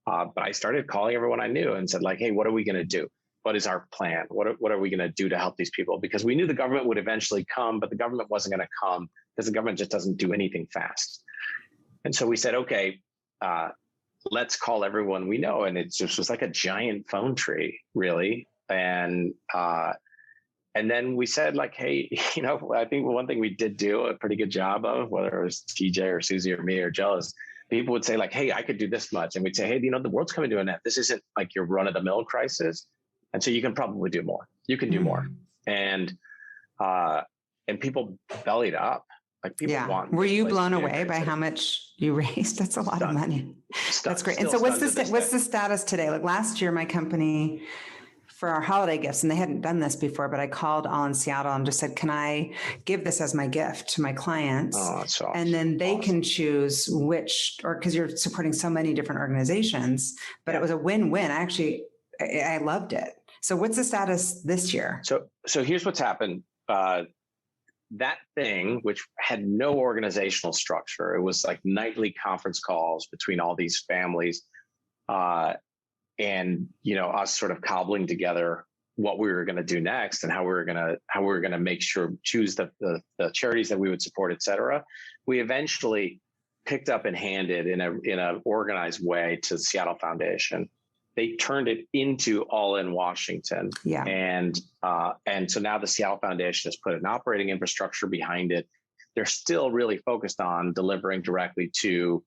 But I started calling everyone I knew and said, like, hey, what are we going to do? What is our plan? What are we going to do to help these people? Because we knew the government would eventually come, but the government wasn't going to come because the government just doesn't do anything fast. And so we said, okay, let's call everyone we know. And it just was like a giant phone tree, really. And then we said, like, hey, I think one thing we did do a pretty good job of, whether it was TJ or Susie or me or Jill, is people would say, like, hey, I could do this much. And we'd say, hey, the world's coming to an end. This isn't like your run of the mill crisis. And so you can probably do more. You can do more. And people bellied up. Like, people want. Were you blown away by how much you raised? That's a lot of money. That's great. And so what's the status today? Like, last year, my company, for our holiday gifts, and they hadn't done this before, but I called All in Seattle and just said, can I give this as my gift to my clients? Oh, that's awesome. And then they can choose because you're supporting so many different organizations, but it was a win-win. I loved it. So what's the status this year? So here's what's happened. That thing, which had no organizational structure, it was like nightly conference calls between all these families, and us sort of cobbling together what we were going to do next and how we were going to choose the charities that we would support, et cetera. We eventually picked up and handed in a organized way to the Seattle Foundation. They turned it into All in Washington. Yeah. And so now the Seattle Foundation has put an operating infrastructure behind it. They're still really focused on delivering directly to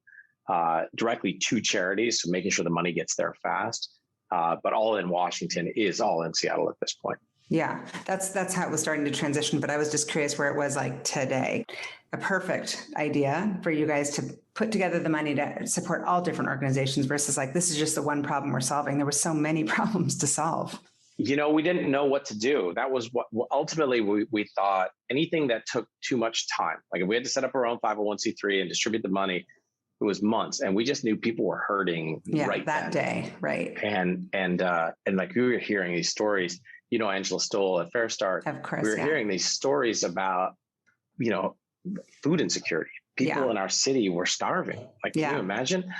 charities, so making sure the money gets there fast. But All in Washington is All in Seattle at this point. Yeah, that's how it was starting to transition. But I was just curious where it was like today. A perfect idea for you guys to put together the money to support all different organizations versus like, this is just the one problem we're solving. There were so many problems to solve. We didn't know what to do. That was what ultimately we thought. Anything that took too much time, like if we had to set up our own 501c3 and distribute the money, it was months, and we just knew people were hurting that day, right? And like we were hearing these stories. Angela Stoll at Fair Start. Of course, we were hearing these stories about food insecurity. People in our city were starving. Like, can you imagine?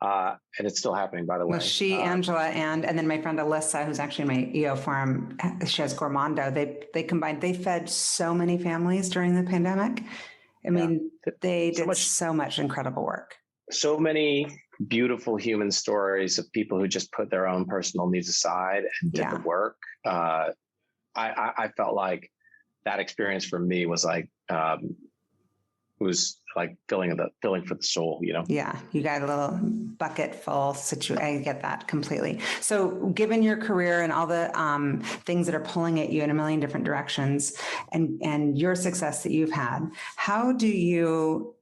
And it's still happening, by the way. Well, Angela, and then my friend Alyssa, who's actually my EO forum, she has Gourmando. They fed so many families during the pandemic. I mean, they did so much incredible work. So many beautiful human stories of people who just put their own personal needs aside and did the work. I felt like that experience for me was like, filling for the soul, Yeah. You got a little bucket full situation. I get that completely. So given your career and all the things that are pulling at you in a million different directions and your success that you've had, how do you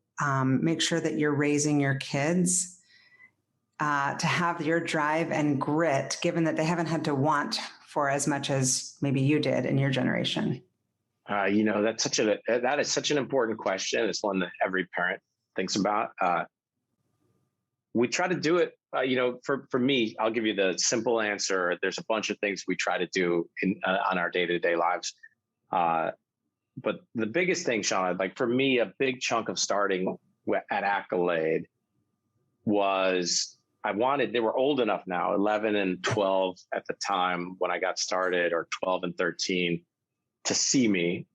make sure that you're raising your kids to have your drive and grit, given that they haven't had to want for as much as maybe you did in your generation? That is such an important question. It's one that every parent thinks about. We try to do it, for me, I'll give you the simple answer. There's a bunch of things we try to do on our day-to-day lives. But the biggest thing, Sean, like for me, a big chunk of starting at Accolade was they were old enough now, 11 and 12 at the time when I got started, or 12 and 13, to see me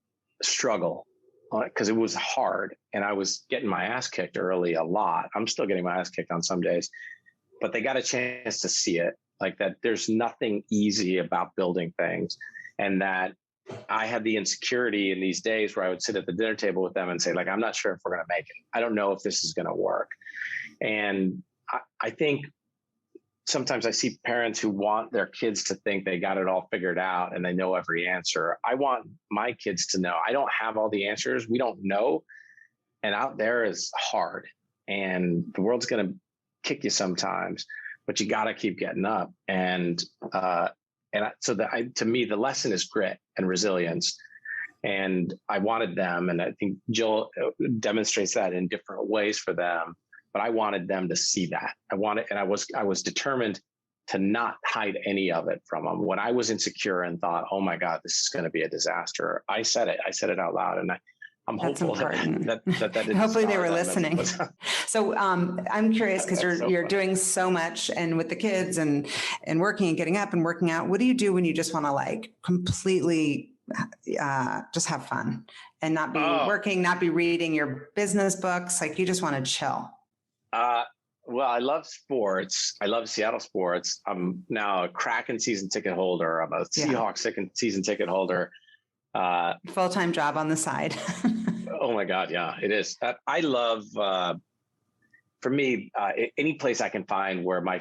struggle, because it was hard and I was getting my ass kicked early a lot. I'm still getting my ass kicked on some days, but they got a chance to see it, like that there's nothing easy about building things, and that I had the insecurity in these days where I would sit at the dinner table with them and say, like, I'm not sure if we're going to make it. I don't know if this is going to work. And I think sometimes I see parents who want their kids to think they got it all figured out and they know every answer. I want my kids to know I don't have all the answers. We don't know. And out there is hard, and the world's going to kick you sometimes, but you got to keep getting up. To me, the lesson is grit and resilience. And I wanted them, and I think Jill demonstrates that in different ways for them, but I wanted them to see that. I was determined to not hide any of it from them. When I was insecure and thought, oh my God, this is going to be a disaster, I said it out loud. And I'm hopeful that didn't hopefully they were listening. So I'm curious, because you're doing so much, and with the kids and working and getting up and working out, what do you do when you just want to like completely just have fun and not be working, not be reading your business books? Like, you just want to chill. Well, I love sports. I love Seattle sports. I'm now a Kraken season ticket holder. I'm a Seahawks season ticket holder. Full-time job on the side. Oh my God. Yeah, it is. I love, for me, any place I can find where my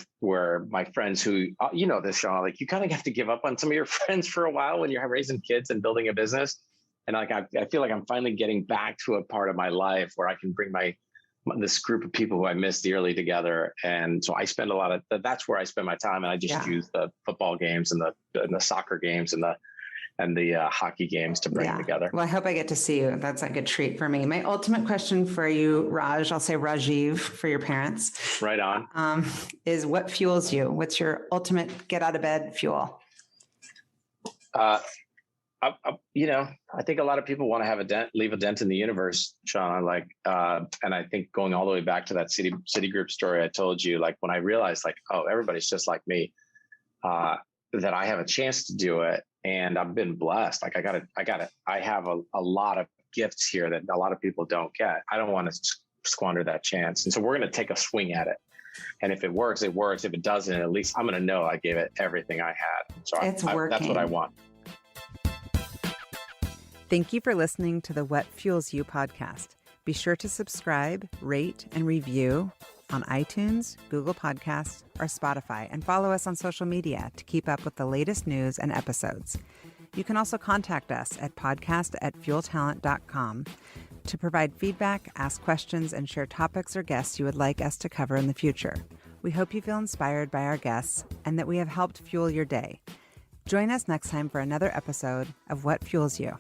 friends who, you know this, Sean, like, you kind of have to give up on some of your friends for a while when you're raising kids and building a business. And like, I feel like I'm finally getting back to a part of my life where I can bring this group of people who I miss dearly together. And so I spend that's where I spend my time. And I just use the football games and the soccer games and the hockey games to bring together. Well, I hope I get to see you. That's like a treat for me. My ultimate question for you, Raj, I'll say Rajeev for your parents. Right on. Is what fuels you? What's your ultimate get out of bed fuel? I think a lot of people want to have leave a dent in the universe, Sean. Like, and I think going all the way back to that Citigroup story I told you, like, when I realized, like, oh, everybody's just like me, that I have a chance to do it. And I've been blessed. Like, I have a lot of gifts here that a lot of people don't get. I don't want to squander that chance. And so we're going to take a swing at it. And if it works, it works. If it doesn't, at least I'm going to know I gave it everything I had. So it's working. That's what I want. Thank you for listening to the What Fuels You podcast. Be sure to subscribe, rate, and review on iTunes, Google Podcasts, or Spotify, and follow us on social media to keep up with the latest news and episodes. You can also contact us at podcast@fueltalent.com to provide feedback, ask questions, and share topics or guests you would like us to cover in the future. We hope you feel inspired by our guests and that we have helped fuel your day. Join us next time for another episode of What Fuels You.